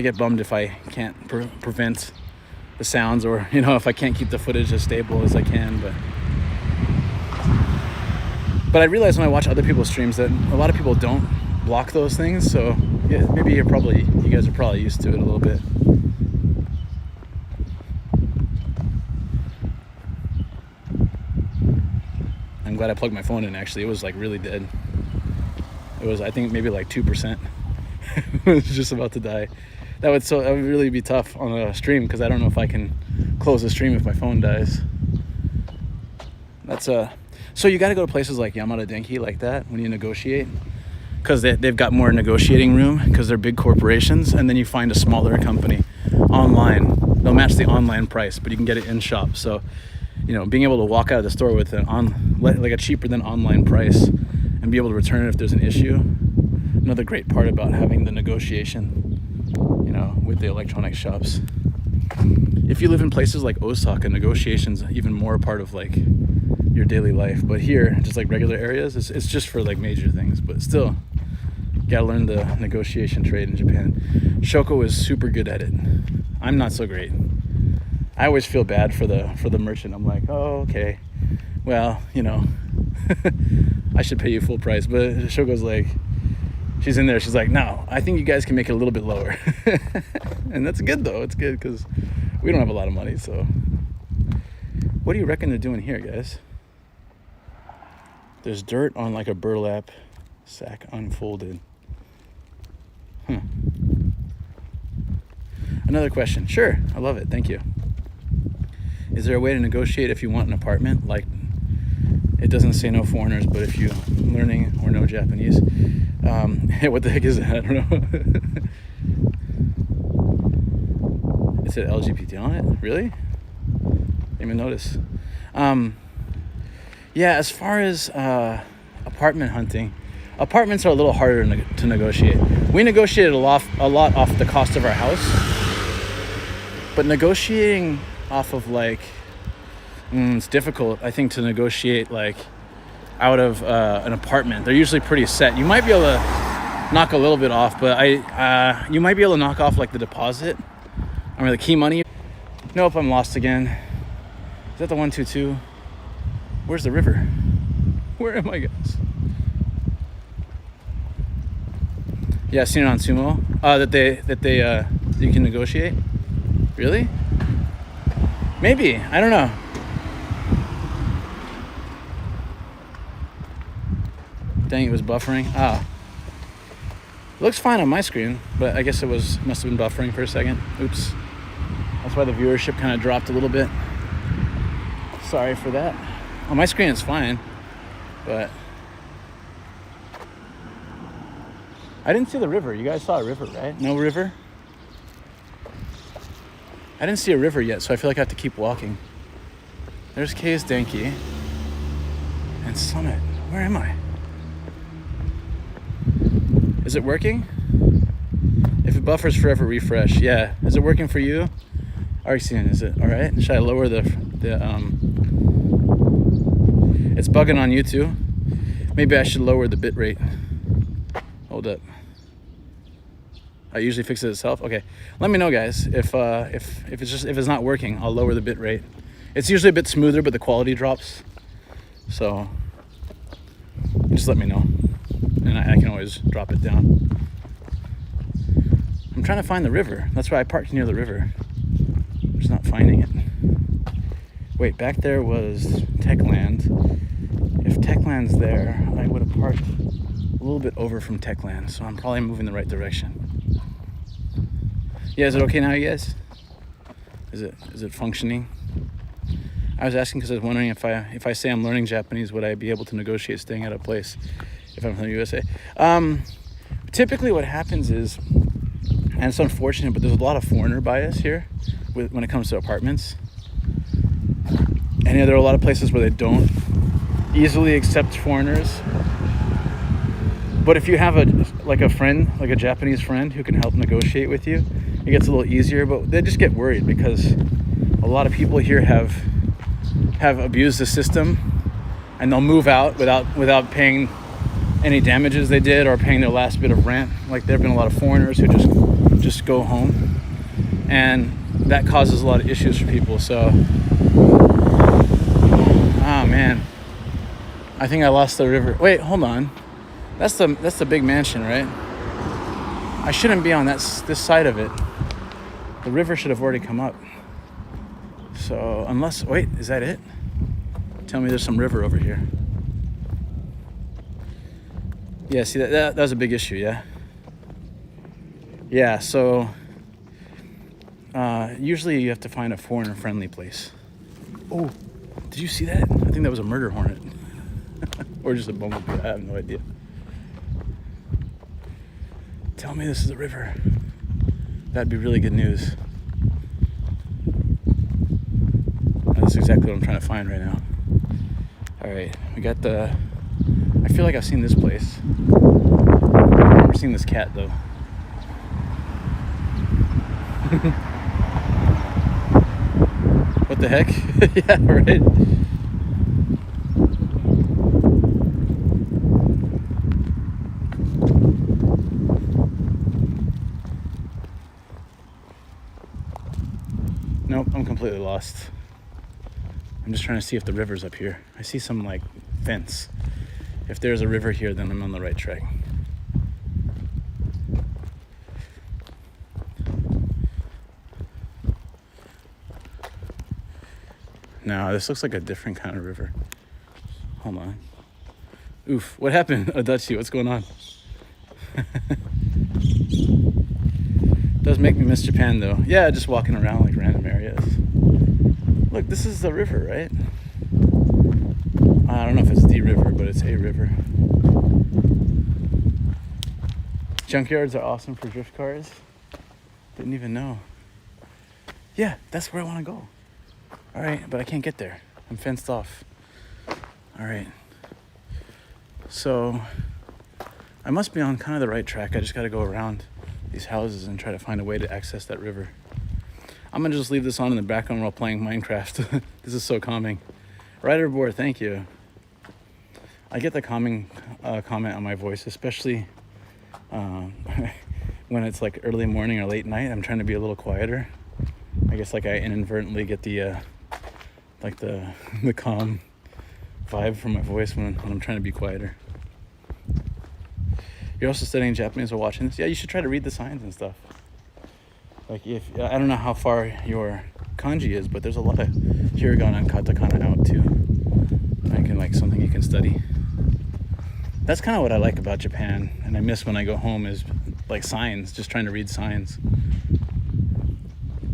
get bummed if I can't prevent the sounds, or, if I can't keep the footage as stable as I can. But I realize when I watch other people's streams that a lot of people don't block those things. So yeah, maybe you guys are probably used to it a little bit. I'm glad I plugged my phone in, actually. It was like really dead. It was, I think, maybe like 2%. It was just about to die. That would really be tough on a stream, because I don't know if I can close the stream if my phone dies. So you got to go to places like Yamada Denki like that when you negotiate, because they've got more negotiating room because they're big corporations. And then you find a smaller company online. They'll match the online price, but you can get it in shop. So being able to walk out of the store with a cheaper than online price and be able to return it if there's an issue. Another great part about having the negotiation, with the electronic shops. If you live in places like Osaka, negotiation's even more a part of like your daily life. But here, just like regular areas, it's just for like major things. But still, you gotta learn the negotiation trade in Japan. Shoko is super good at it. I'm not so great. I always feel bad for the merchant. I'm like, oh, okay, well, I should pay you full price. But Shogo's like, she's in there. She's like, no, I think you guys can make it a little bit lower. And that's good, though. It's good because we don't have a lot of money. So what do you reckon they're doing here, guys? There's dirt on like a burlap sack unfolded. Another question. Sure, I love it. Thank you. Is there a way to negotiate if you want an apartment? Like, it doesn't say no foreigners, but if you learning or no Japanese. What the heck is that? I don't know. It said LGBT on it? Really? Didn't even notice. Yeah, as far as apartment hunting, apartments are a little harder to negotiate. We negotiated a lot off the cost of our house, but negotiating off of like, it's difficult, I think, to negotiate like out of an apartment. They're usually pretty set. You might be able to knock a little bit off, but you might be able to knock off like the deposit, I mean the key money. Nope, I'm lost again. Is that the 122? Where's the river? Where am I, guys? Yeah, I've seen it on Sumo. That you can negotiate. Really? Maybe. I don't know. Dang, it was buffering. It looks fine on my screen, but I guess must have been buffering for a second. Oops. That's why the viewership kind of dropped a little bit. Sorry for that. On my screen it's fine, but I didn't see the river. You guys saw a river, right? No river? I didn't see a river yet, so I feel like I have to keep walking. There's K's Denki and Summit. Where am I? Is it working? If it buffers forever, refresh. Yeah. Is it working for you? Arcesian, is it all right? Should I lower the It's bugging on you too. Maybe I should lower the bit rate. Hold up. I usually fix it itself. Okay. Let me know, guys, if it's not working. I'll lower the bit rate. It's usually a bit smoother, but the quality drops. So just let me know, and I can always drop it down. I'm trying to find the river. That's why I parked near the river. I'm just not finding it. Wait, back there was Techland. If Techland's there, I would have parked a little bit over from Techland, so I'm probably moving the right direction. Yeah, is it okay now, you guys? Is it functioning? I was asking because I was wondering if I say I'm learning Japanese, would I be able to negotiate staying at a place if I'm from the USA? Typically what happens is, and it's unfortunate, but there's a lot of foreigner bias here when it comes to apartments. And yeah, there are a lot of places where they don't easily accept foreigners. But if you have a friend, like a Japanese friend who can help negotiate with you, it gets a little easier. But they just get worried because a lot of people here have abused the system, and they'll move out without paying any damages they did or paying their last bit of rent. Like, there have been a lot of foreigners who just go home, and that causes a lot of issues for people. So, oh man, I think I lost the river. Wait, hold on. That's the big mansion, right? I shouldn't be on this side of it. The river should have already come up. So unless, wait, is that it? Tell me there's some river over here. Yeah, see that was a big issue, yeah? Yeah, so usually you have to find a foreigner-friendly place. Oh, did you see that? I think that was a murder hornet. Or just a bumblebee, I have no idea. Tell me this is a river. That'd be really good news. That's exactly what I'm trying to find right now. All right, we got I feel like I've seen this place. I've never seen this cat though. What the heck? Yeah, right. Nope, I'm completely lost. I'm just trying to see if the river's up here. I see some like fence. If there's a river here, then I'm on the right track. No, this looks like a different kind of river. Hold on. Oof, what happened, Adachi? What's going on? Does make me miss Japan though. Yeah, just walking around like random areas. Look, this is the river, right? I don't know if it's the river, but it's a river. Junkyards are awesome for drift cars. Didn't even know. Yeah, that's where I want to go. All right, but I can't get there. I'm fenced off. All right. So I must be on kind of the right track. I just got to go around these houses and try to find a way to access that river. I'm gonna just leave this on in the background while playing Minecraft. This is so calming. Rider board, thank you. I get the calming comment on my voice, especially when it's like early morning or late night. I'm trying to be a little quieter. I guess like I inadvertently get the like the calm vibe from my voice when I'm trying to be quieter. You're also studying Japanese while watching this? Yeah, you should try to read the signs and stuff. Like if, I don't know how far your kanji is, but there's a lot of hiragana and katakana out too. Like something you can study. That's kind of what I like about Japan, and I miss when I go home is like signs, just trying to read signs.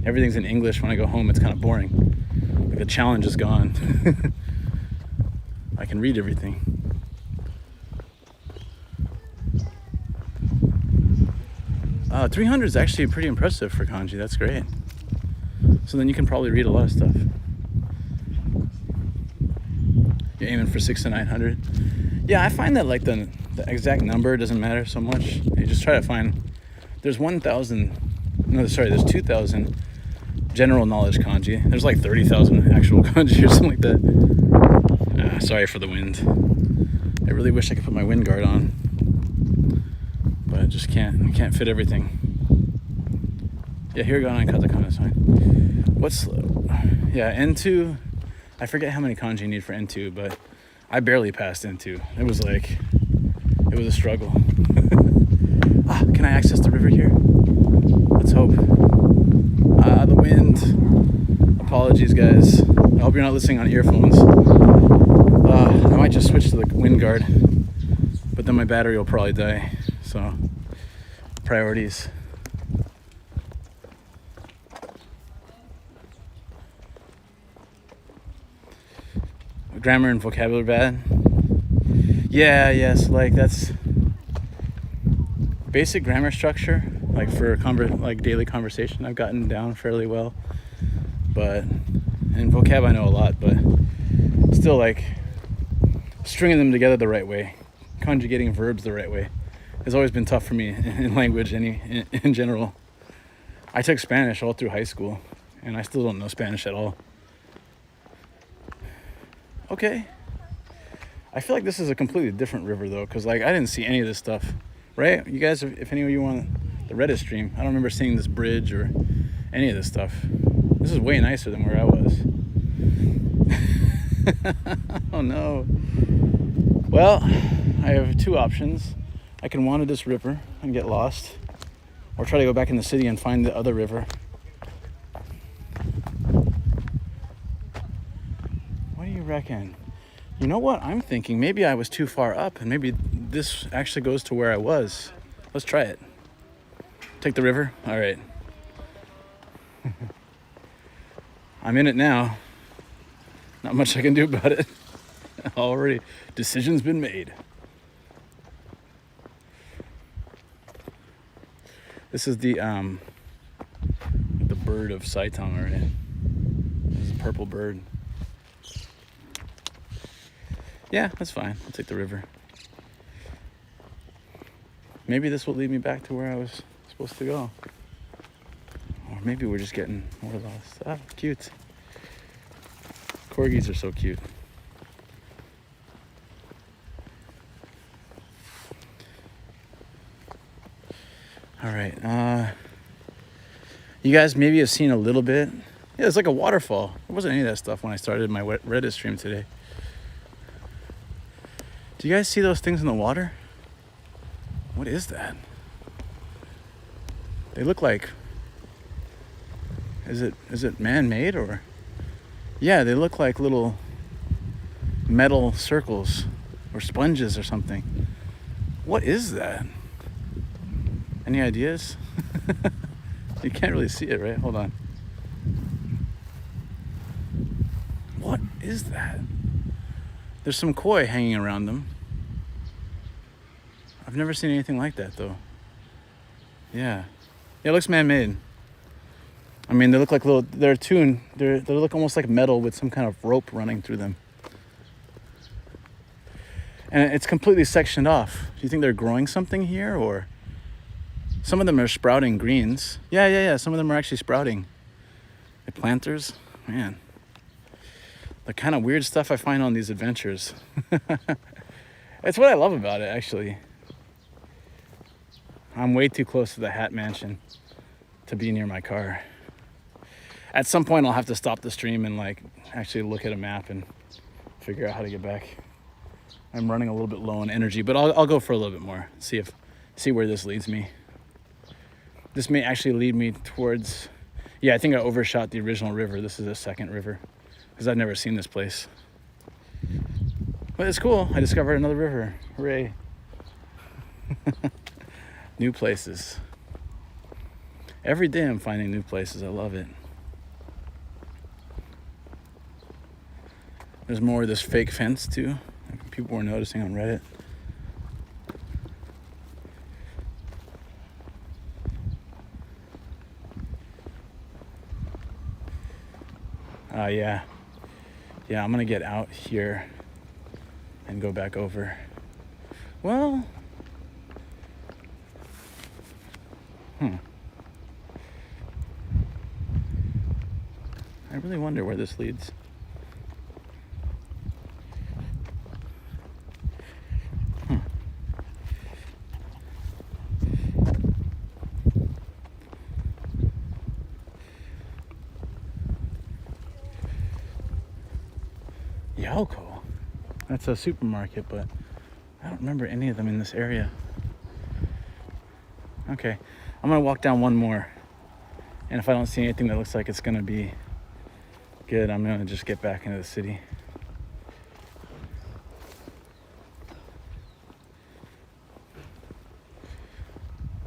Everything's in English. When I go home, it's kind of boring. Like the challenge is gone. I can read everything. 300 is actually pretty impressive for kanji. That's great. So then you can probably read a lot of stuff. You're aiming for 600 to 900. Yeah, I find that like the exact number doesn't matter so much. You just try to find. There's 2,000 general knowledge kanji. There's like 30,000 actual kanji or something like that. Sorry for the wind. I really wish I could put my wind guard on, but I just can't. I can't fit everything. Yeah, hiragana and katakana is fine. N2. I forget how many kanji you need for N2, but I barely passed N2. It was a struggle. Can I access the river here? Let's hope. The wind. Apologies, guys. I hope you're not listening on earphones. I might just switch to the wind guard, but then my battery will probably die. So, priorities. Grammar and vocabulary bad. Yeah, yes, like that's basic grammar structure, like for daily conversation, I've gotten down fairly well. But in vocab I know a lot, but still like stringing them together the right way, conjugating verbs the right way has always been tough for me in language in general. I took Spanish all through high school and I still don't know Spanish at all. Okay. I feel like this is a completely different river though, because like I didn't see any of this stuff, right? You guys, if any of you want the Reddit stream, I don't remember seeing this bridge or any of this stuff. This is way nicer than where I was. Oh no. Well, I have two options. I can wander this river and get lost, or try to go back in the city and find the other river. What do you reckon? You know what? I'm thinking maybe I was too far up and maybe this actually goes to where I was. Let's try it. Take the river? All right. I'm in it now. Not much I can do about it. Already, decision's been made. This is the bird of Saitama, right? This is a purple bird. Yeah, that's fine. I'll take the river. Maybe this will lead me back to where I was supposed to go. Or maybe we're just getting more lost. Ah, cute. Corgis are so cute. All right. You guys maybe have seen a little bit. Yeah, it's like a waterfall. There wasn't any of that stuff when I started my Reddit stream today. Do you guys see those things in the water? What is that? They look like, is it man-made or? Yeah, they look like little metal circles or sponges or something. What is that? Any ideas? You can't really see it, right? Hold on. What is that? There's some koi hanging around them. I've never seen anything like that though. Yeah. Yeah, it looks man-made. I mean, they look like little, they look almost like metal with some kind of rope running through them. And it's completely sectioned off. Do you think they're growing something here, or? Some of them are sprouting greens. Yeah. Some of them are actually sprouting. The planters, man. The kind of weird stuff I find on these adventures. It's what I love about it, actually. I'm way too close to the Hat Mansion to be near my car. At some point, I'll have to stop the stream and like actually look at a map and figure out how to get back. I'm running a little bit low on energy, but I'll go for a little bit more. See where this leads me. This may actually lead me towards, yeah, I think I overshot the original river. This is the second river because I've never seen this place. But it's cool. I discovered another river. Hooray. New places. Every day I'm finding new places. I love it. There's more of this fake fence too. People were noticing on Reddit. Yeah, I'm gonna get out here and go back over. Well, I really wonder where this leads. Yoko. That's a supermarket, but I don't remember any of them in this area. Okay, I'm gonna walk down one more, and if I don't see anything that looks like it's gonna be good, I'm gonna just get back into the city.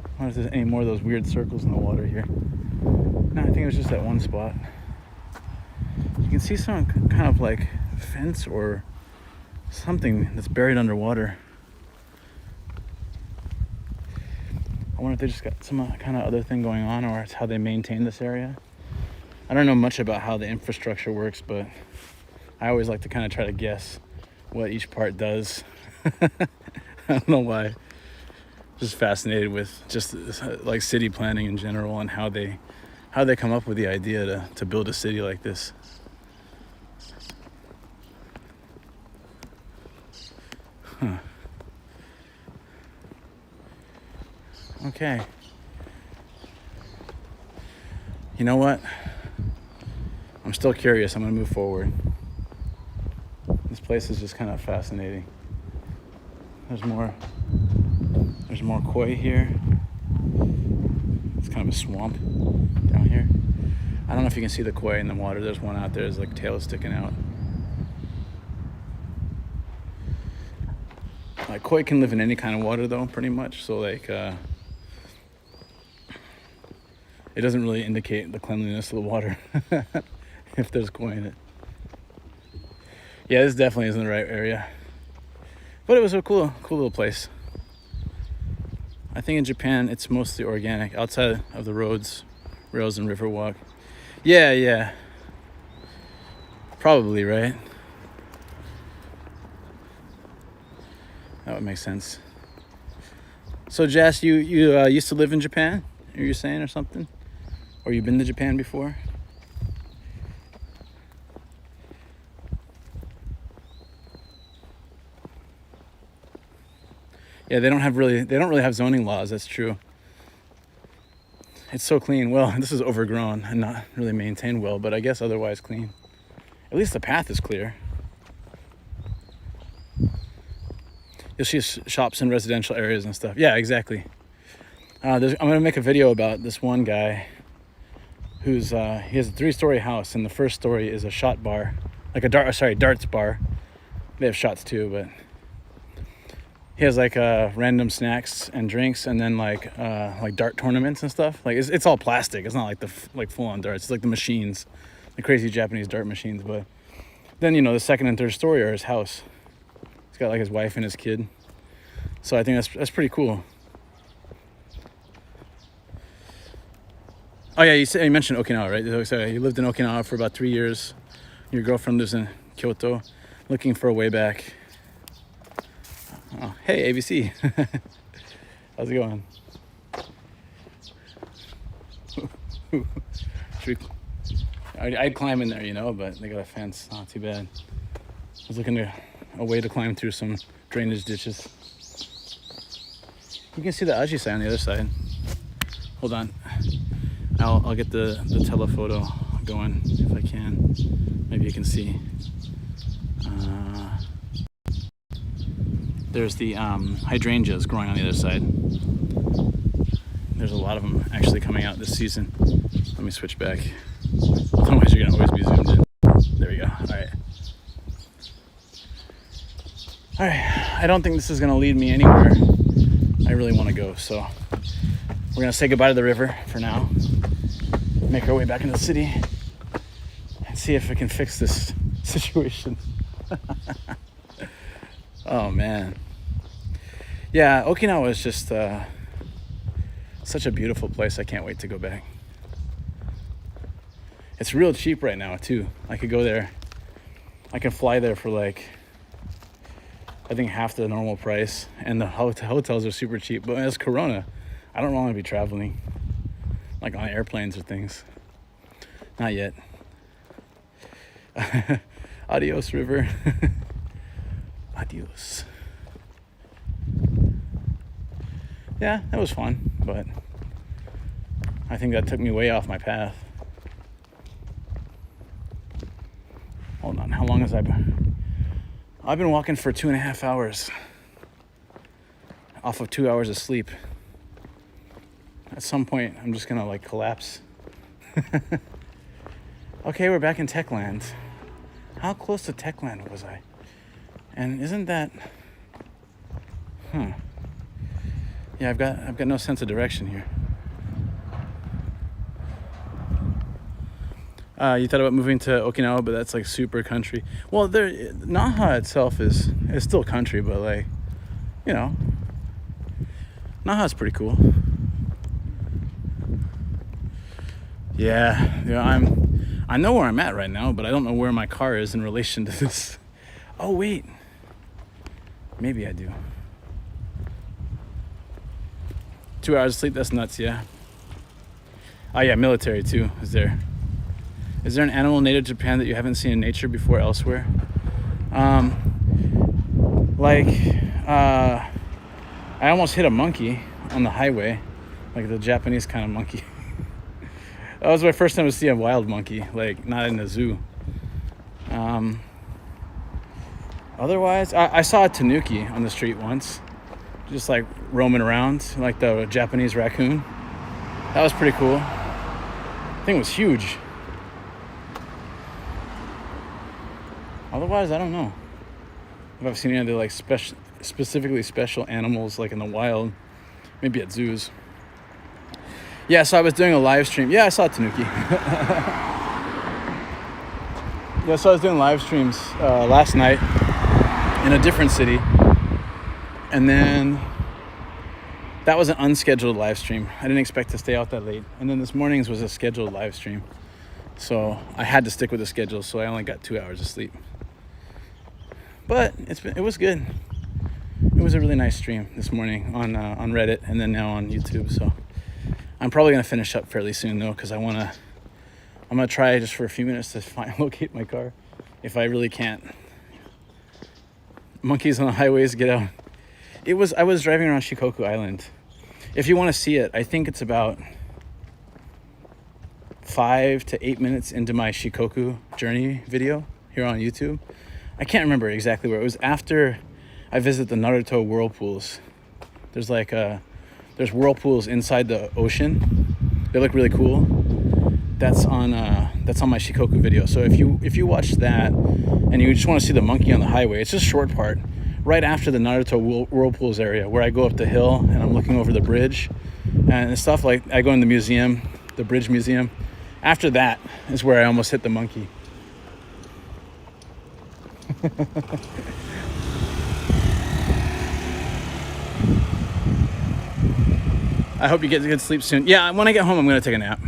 I wonder if there's any more of those weird circles in the water here. No, I think it was just that one spot. You can see some kind of like fence or something that's buried underwater. I wonder if they just got some kind of other thing going on, or it's how they maintain this area. I don't know much about how the infrastructure works, but I always like to kind of try to guess what each part does. I don't know why. Just fascinated with just like city planning in general and how they come up with the idea to build a city like this. Huh. Okay. You know what? I'm still curious. I'm gonna move forward. This place is just kind of fascinating. There's more koi here. It's kind of a swamp down here. I don't know if you can see the koi in the water. There's one out there. There's like tail sticking out. Like koi can live in any kind of water though, pretty much. So like, it doesn't really indicate the cleanliness of the water if there's koi in it. Yeah, this definitely isn't the right area. But it was a cool little place. I think in Japan it's mostly organic, outside of the roads, rails, and river walk. Yeah. Probably, right? That would make sense. So Jess, you used to live in Japan, are you saying, or something? Or you've been to Japan before? Yeah, they don't really have zoning laws, that's true. It's so clean. Well, this is overgrown and not really maintained well, but I guess otherwise clean. At least the path is clear. you'll see shops in residential areas and stuff. Yeah, exactly. I'm gonna make a video about this one guy who's he has a 3-story house, and the first story is a shot bar, like a darts bar. They have shots too, but he has like random snacks and drinks, and then like dart tournaments and stuff. Like it's all plastic. It's not like the full-on darts. It's like the machines, the crazy Japanese dart machines. But then the second and third story are his house. He's got like his wife and his kid. So I think that's pretty cool. Oh yeah, you mentioned Okinawa, right? So you lived in Okinawa for about 3 years. Your girlfriend lives in Kyoto, looking for a way back. Oh, hey, ABC. How's it going? I'd climb in there, but they got a fence. Not too bad. I was looking a way to climb through some drainage ditches. You can see the Ajisai on the other side. Hold on. I'll get the telephoto going if I can. Maybe you can see. There's the hydrangeas growing on the other side. There's a lot of them actually coming out this season. Let me switch back. Otherwise you're gonna always be zoomed in. There we go. All right. I don't think this is gonna lead me anywhere I really want to go, so we're gonna say goodbye to the river for now. Make our way back into the city and see if we can fix this situation. Oh man. Yeah, Okinawa is just such a beautiful place. I can't wait to go back. It's real cheap right now too. I could go there. I can fly there for like, I think half the normal price, and the hotels are super cheap. But as Corona, I don't want to be traveling like on airplanes or things. Not yet. Adios, river. Adios. Yeah, that was fun, but I think that took me way off my path. Hold on, how long has I been? I've been walking for 2.5 hours off of 2 hours of sleep. At some point, I'm just gonna like collapse. Okay, we're back in Techland. How close to Techland was I? And isn't that? Yeah, I've got no sense of direction here. You thought about moving to Okinawa, but that's like super country. Well, Naha itself is still country, but like, Naha's pretty cool. Yeah, I know where I'm at right now, but I don't know where my car is in relation to this. Oh wait, maybe I do. 2 hours of sleep, that's nuts, yeah. Oh yeah, military too is there. Is there an animal native to Japan that you haven't seen in nature before elsewhere? I almost hit a monkey on the highway, like the Japanese kind of monkey. That was my first time to see a wild monkey, like not in a zoo. Otherwise, I saw a tanuki on the street once, just like roaming around, like the Japanese raccoon. That was pretty cool. The thing was huge. Otherwise, I don't know if I've seen any other like specifically special animals like in the wild, maybe at zoos. Yeah, so I was doing a live stream. Yeah, I saw a tanuki. Yeah, so I was doing live streams last night in a different city. And then that was an unscheduled live stream. I didn't expect to stay out that late. And then this morning's was a scheduled live stream. So I had to stick with the schedule, so I only got 2 hours of sleep. But it was good. It was a really nice stream this morning on Reddit and then now on YouTube. So I'm probably gonna finish up fairly soon though, because I'm gonna try just for a few minutes to locate my car. If I really can't. Monkeys on the highways, get out. I was driving around Shikoku Island. If you want to see it, I think it's about 5 to 8 minutes into my Shikoku journey video here on YouTube. I can't remember exactly where. It was after I visit the Naruto whirlpools. There's like there's whirlpools inside the ocean. They look really cool. That's on my Shikoku video. So if you watch that and you just want to see the monkey on the highway, it's just a short part right after the Naruto whirlpools area where I go up the hill and I'm looking over the bridge and stuff. Like I go in the museum, the bridge museum. After that is where I almost hit the monkey. I hope you get good sleep soon. Yeah, when I get home, I'm going to take a nap.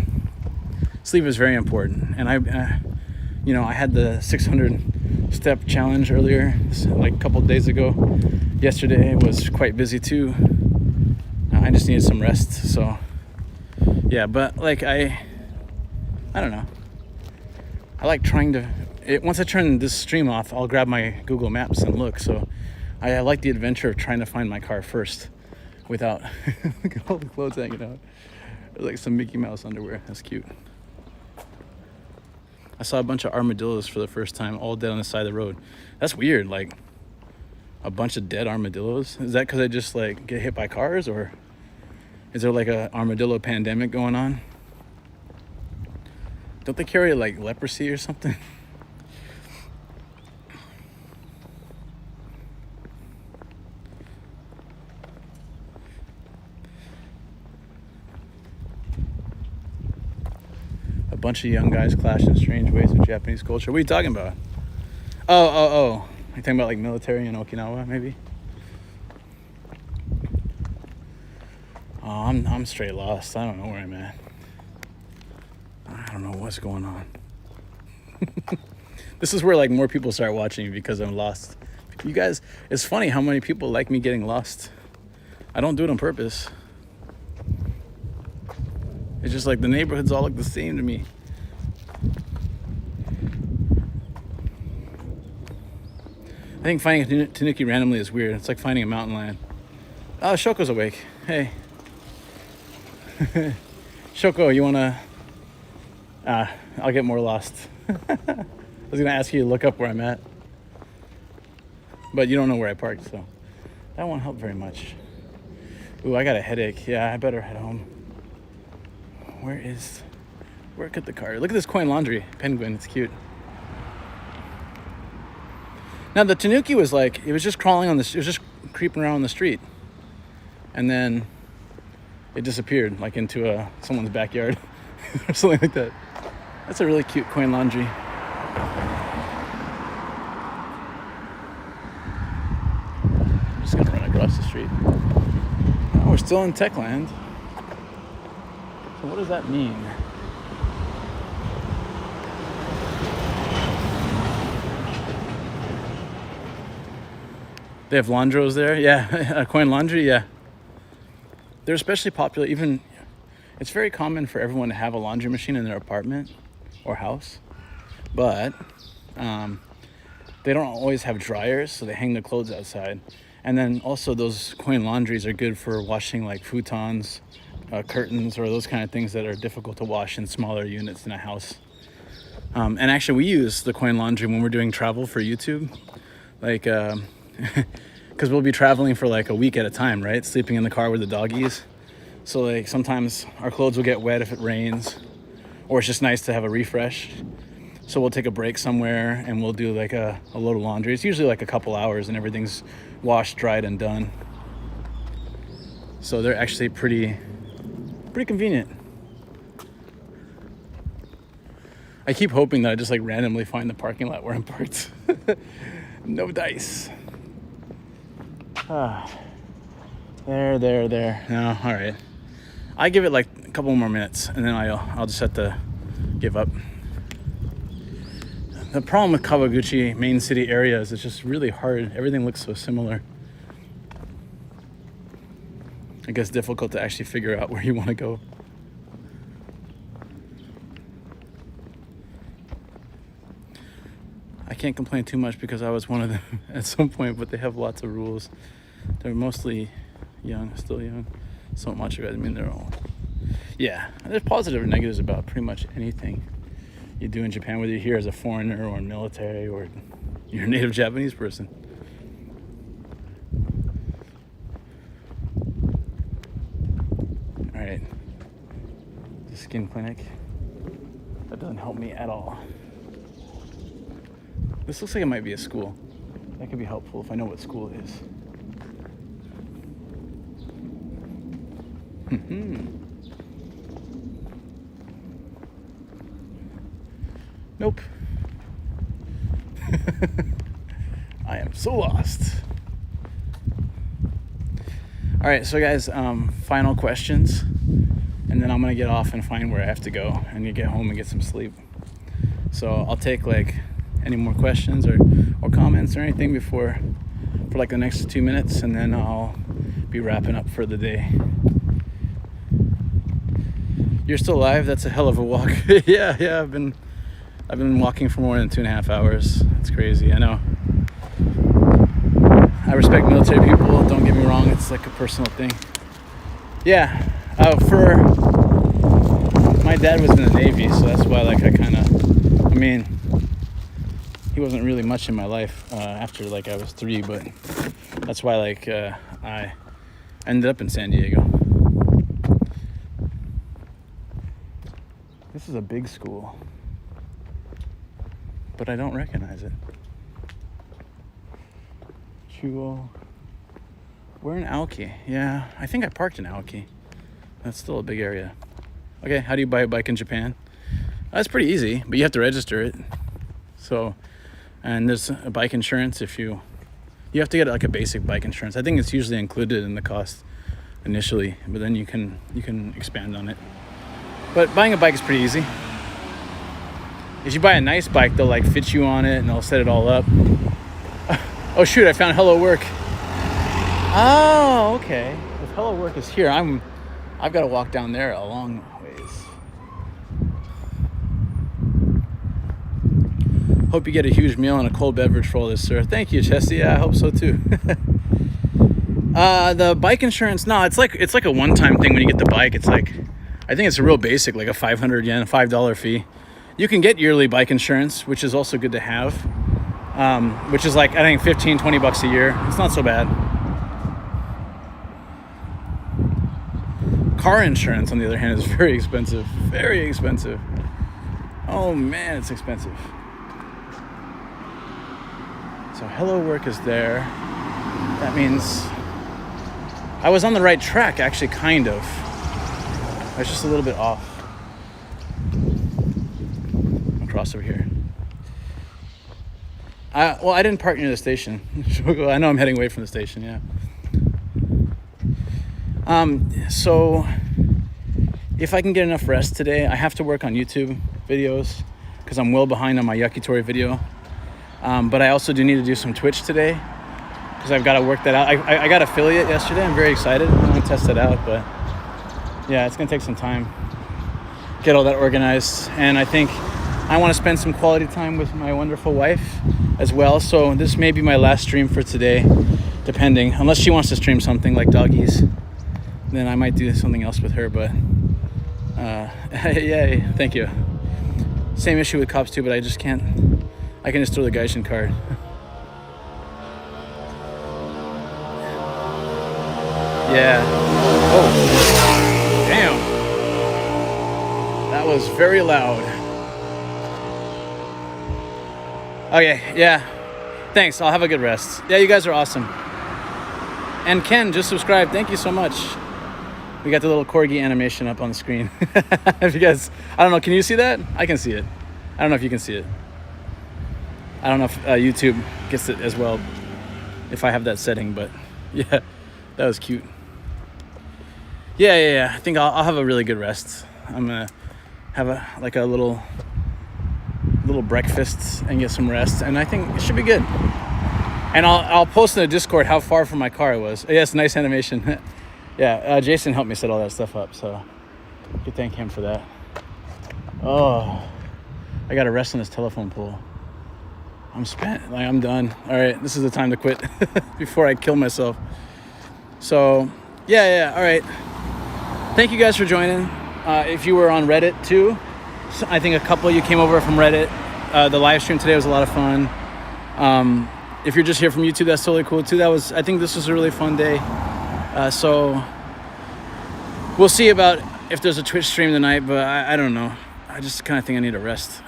Sleep is very important. And I had the 600 step challenge earlier, like a couple of days ago. Yesterday was quite busy too. I just needed some rest. So yeah, but like I don't know. I like trying to, once I turn this stream off, I'll grab my Google Maps and look. So I like the adventure of trying to find my car first without, look at all the clothes hanging out. There's like some Mickey Mouse underwear. That's cute. I saw a bunch of armadillos for the first time, all dead on the side of the road. That's weird, like a bunch of dead armadillos. Is that because I just like get hit by cars, or is there like a armadillo pandemic going on? Don't they carry like leprosy or something? A bunch of young guys clash in strange ways with Japanese culture. What are you talking about? Oh. You're talking about like military in Okinawa, maybe? Oh, I'm straight lost. I don't know where I'm at. I don't know what's going on. This is where like more people start watching me because I'm lost. You guys, it's funny how many people like me getting lost. I don't do it on purpose. It's just like the neighborhoods all look the same to me. I think finding a tanuki randomly is weird. It's like finding a mountain lion. Oh, Shoko's awake. Hey. Shoko, you wanna... I'll get more lost. I was gonna ask you to look up where I'm at. But you don't know where I parked, so that won't help very much. Ooh, I got a headache. Yeah, I better head home. Where could the car? Look at this coin laundry penguin. It's cute. Now the tanuki was like, it was just crawling on this, it was just creeping around the street. And then it disappeared like into someone's backyard or something like that. That's a really cute coin laundry. I'm just gonna run across the street. Oh, we're still in Techland. So what does that mean? They have Landros there? Yeah, a coin laundry, yeah. They're especially popular, it's very common for everyone to have a laundry machine in their apartment or house, but they don't always have dryers, so they hang the clothes outside. And then also those coin laundries are good for washing like futons, curtains, or those kind of things that are difficult to wash in smaller units in a house. And actually we use the coin laundry when we're doing travel for YouTube, like because we'll be traveling for like a week at a time, right? Sleeping in the car with the doggies. So like sometimes our clothes will get wet if it rains, or it's just nice to have a refresh. So we'll take a break somewhere and we'll do like a load of laundry. It's usually like a couple hours and everything's washed, dried, and done. So they're actually pretty convenient. I keep hoping that I just like randomly find the parking lot where I'm parked. No dice. There. No, all right. I give it like a couple more minutes and then I'll just have to give up. The problem with Kawaguchi main city area is it's just really hard. Everything looks so similar. I guess difficult to actually figure out where you want to go. I can't complain too much because I was one of them at some point, but they have lots of rules. They're mostly young, still young. So much of it, I mean, they're all... Yeah, there's positive or negatives about pretty much anything you do in Japan, whether you're here as a foreigner or military or you're a native Japanese person. right. The skin clinic. That doesn't help me at all. This looks like it might be a school. That could be helpful if I know what school it is. Nope. I am so lost. All right, so guys, final questions, and then I'm gonna get off and find where I have to go and get home and get some sleep. So I'll take like any more questions or comments or anything for like the next 2 minutes, and then I'll be wrapping up for the day. You're still alive? That's a hell of a walk. yeah, I've been walking for more than 2.5 hours. It's crazy, I know. I respect military people, don't get me wrong, it's like a personal thing. Yeah, my dad was in the Navy, so that's why like he wasn't really much in my life after like I was 3, but that's why like I ended up in San Diego. This is a big school, but I don't recognize it. Chuo. We're in Aoki. Yeah, I think I parked in Aoki. That's still a big area. Okay, how do you buy a bike in Japan? That's pretty easy, but you have to register it. So, and there's a bike insurance if you have to get like a basic bike insurance. I think it's usually included in the cost initially, but then you can expand on it. But buying a bike is pretty easy. If you buy a nice bike, they'll like fit you on it and they'll set it all up. Oh shoot, I found Hello Work. Oh, okay. If Hello Work is here, I've got to walk down there a long ways. Hope you get a huge meal and a cold beverage for all this, sir. Thank you, Chesty. Yeah, I hope so too. The bike insurance, no, it's like a one-time thing when you get the bike. It's like, I think it's a real basic, like a 500 yen, a $5 fee. You can get yearly bike insurance, which is also good to have. Which is like, I think $15-20 a year. It's not so bad. Car insurance, on the other hand, is very expensive. Very expensive. Oh man, it's expensive. So Hello Work is there. That means I was on the right track, actually, kind of. I was just a little bit off. I'll cross over here. Well, I didn't park near the station. I know I'm heading away from the station, yeah. So if I can get enough rest today, I have to work on YouTube videos because I'm well behind on my yakitori video. But I also do need to do some Twitch today because I've got to work that out. I got affiliate yesterday. I'm very excited. I want to test it out, but yeah, it's going to take some time. Get all that organized. And I think I want to spend some quality time with my wonderful wife as well. So this may be my last stream for today, depending. Unless she wants to stream something like doggies, then I might do something else with her. But yay, thank you. Same issue with cops too, but I just can't. I can just throw the Gaijin card. Yeah. Oh, damn. That was very loud. Okay, yeah. Thanks, I'll have a good rest. Yeah, you guys are awesome. And Ken, just subscribe. Thank you so much. We got the little corgi animation up on the screen. If you guys, I don't know, can you see that? I can see it. I don't know if you can see it. I don't know if YouTube gets it as well, if I have that setting, but yeah, that was cute. Yeah. I think I'll have a really good rest. I'm gonna have a little breakfast and get some rest, and I think it should be good. And I'll post in the Discord how far from my car it was. Yes, nice animation. Yeah, Jason helped me set all that stuff up, so you can thank him for that. Oh, I gotta rest on this telephone pole. I'm spent, like I'm done. All right, this is the time to quit before I kill myself. So, yeah, all right. Thank you guys for joining. If you were on Reddit too, I think a couple of you came over from Reddit. The live stream today was a lot of fun. If you're just here from YouTube, that's totally cool too. I think this was a really fun day. So We'll see about if there's a Twitch stream tonight, but I don't know. I just kind of think I need a rest.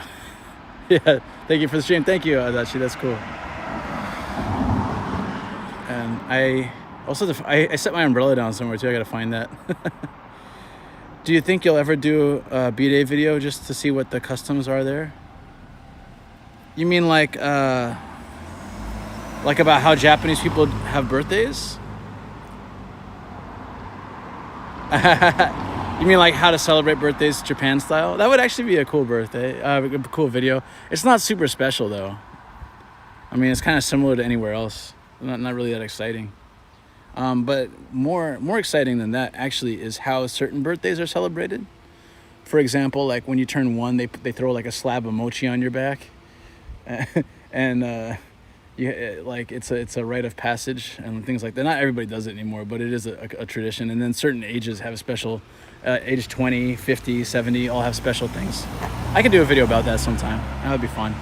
Yeah, thank you for the stream. Thank you, Adachi. That's cool. And I also I set my umbrella down somewhere too. I gotta find that. Do you think you'll ever do a B-Day video just to see what the customs are there? You mean like about how Japanese people have birthdays? You mean like how to celebrate birthdays Japan style? That would actually be a cool birthday, a cool video. It's not super special though. I mean, it's kind of similar to anywhere else. Not really that exciting. But more exciting than that actually is how certain birthdays are celebrated. For example, like when you turn 1, they throw like a slab of mochi on your back, and like it's a rite of passage and things like that. Not everybody does it anymore, but it is a tradition. And then certain ages have a special, age 20, 50, 70, all have special things. I could do a video about that sometime. That would be fun.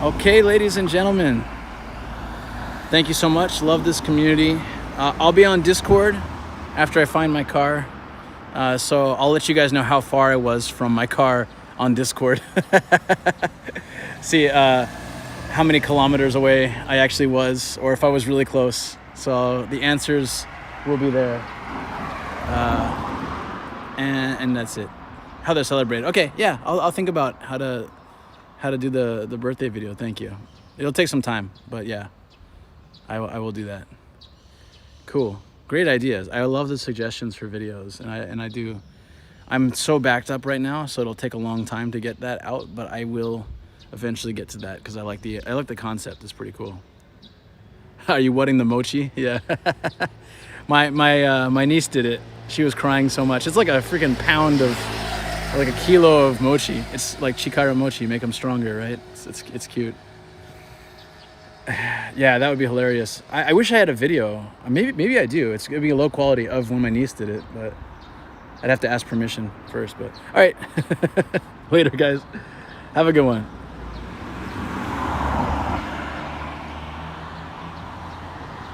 Okay, ladies and gentlemen. Thank you so much. Love this community. I'll be on Discord after I find my car. So I'll let you guys know how far I was from my car on Discord. See how many kilometers away I actually was, or if I was really close. So the answers will be there. And that's it. How they're celebrated. Okay, yeah, I'll think about how to do the birthday video. Thank you. It'll take some time, but yeah. I will do that. Cool. Great ideas. I love the suggestions for videos, and I do. I'm so backed up right now, so it'll take a long time to get that out, but I will eventually get to that because I like the concept. It's pretty cool. Are you wetting the mochi? Yeah. my niece did it. She was crying so much. It's like a freaking pound of, like a kilo of mochi. It's like Chikara mochi, make them stronger, right? It's cute. Yeah, that would be hilarious. I wish I had a video. Maybe I do. It's gonna be a low quality of when my niece did it, but I'd have to ask permission first. But all right, later, guys. Have a good one.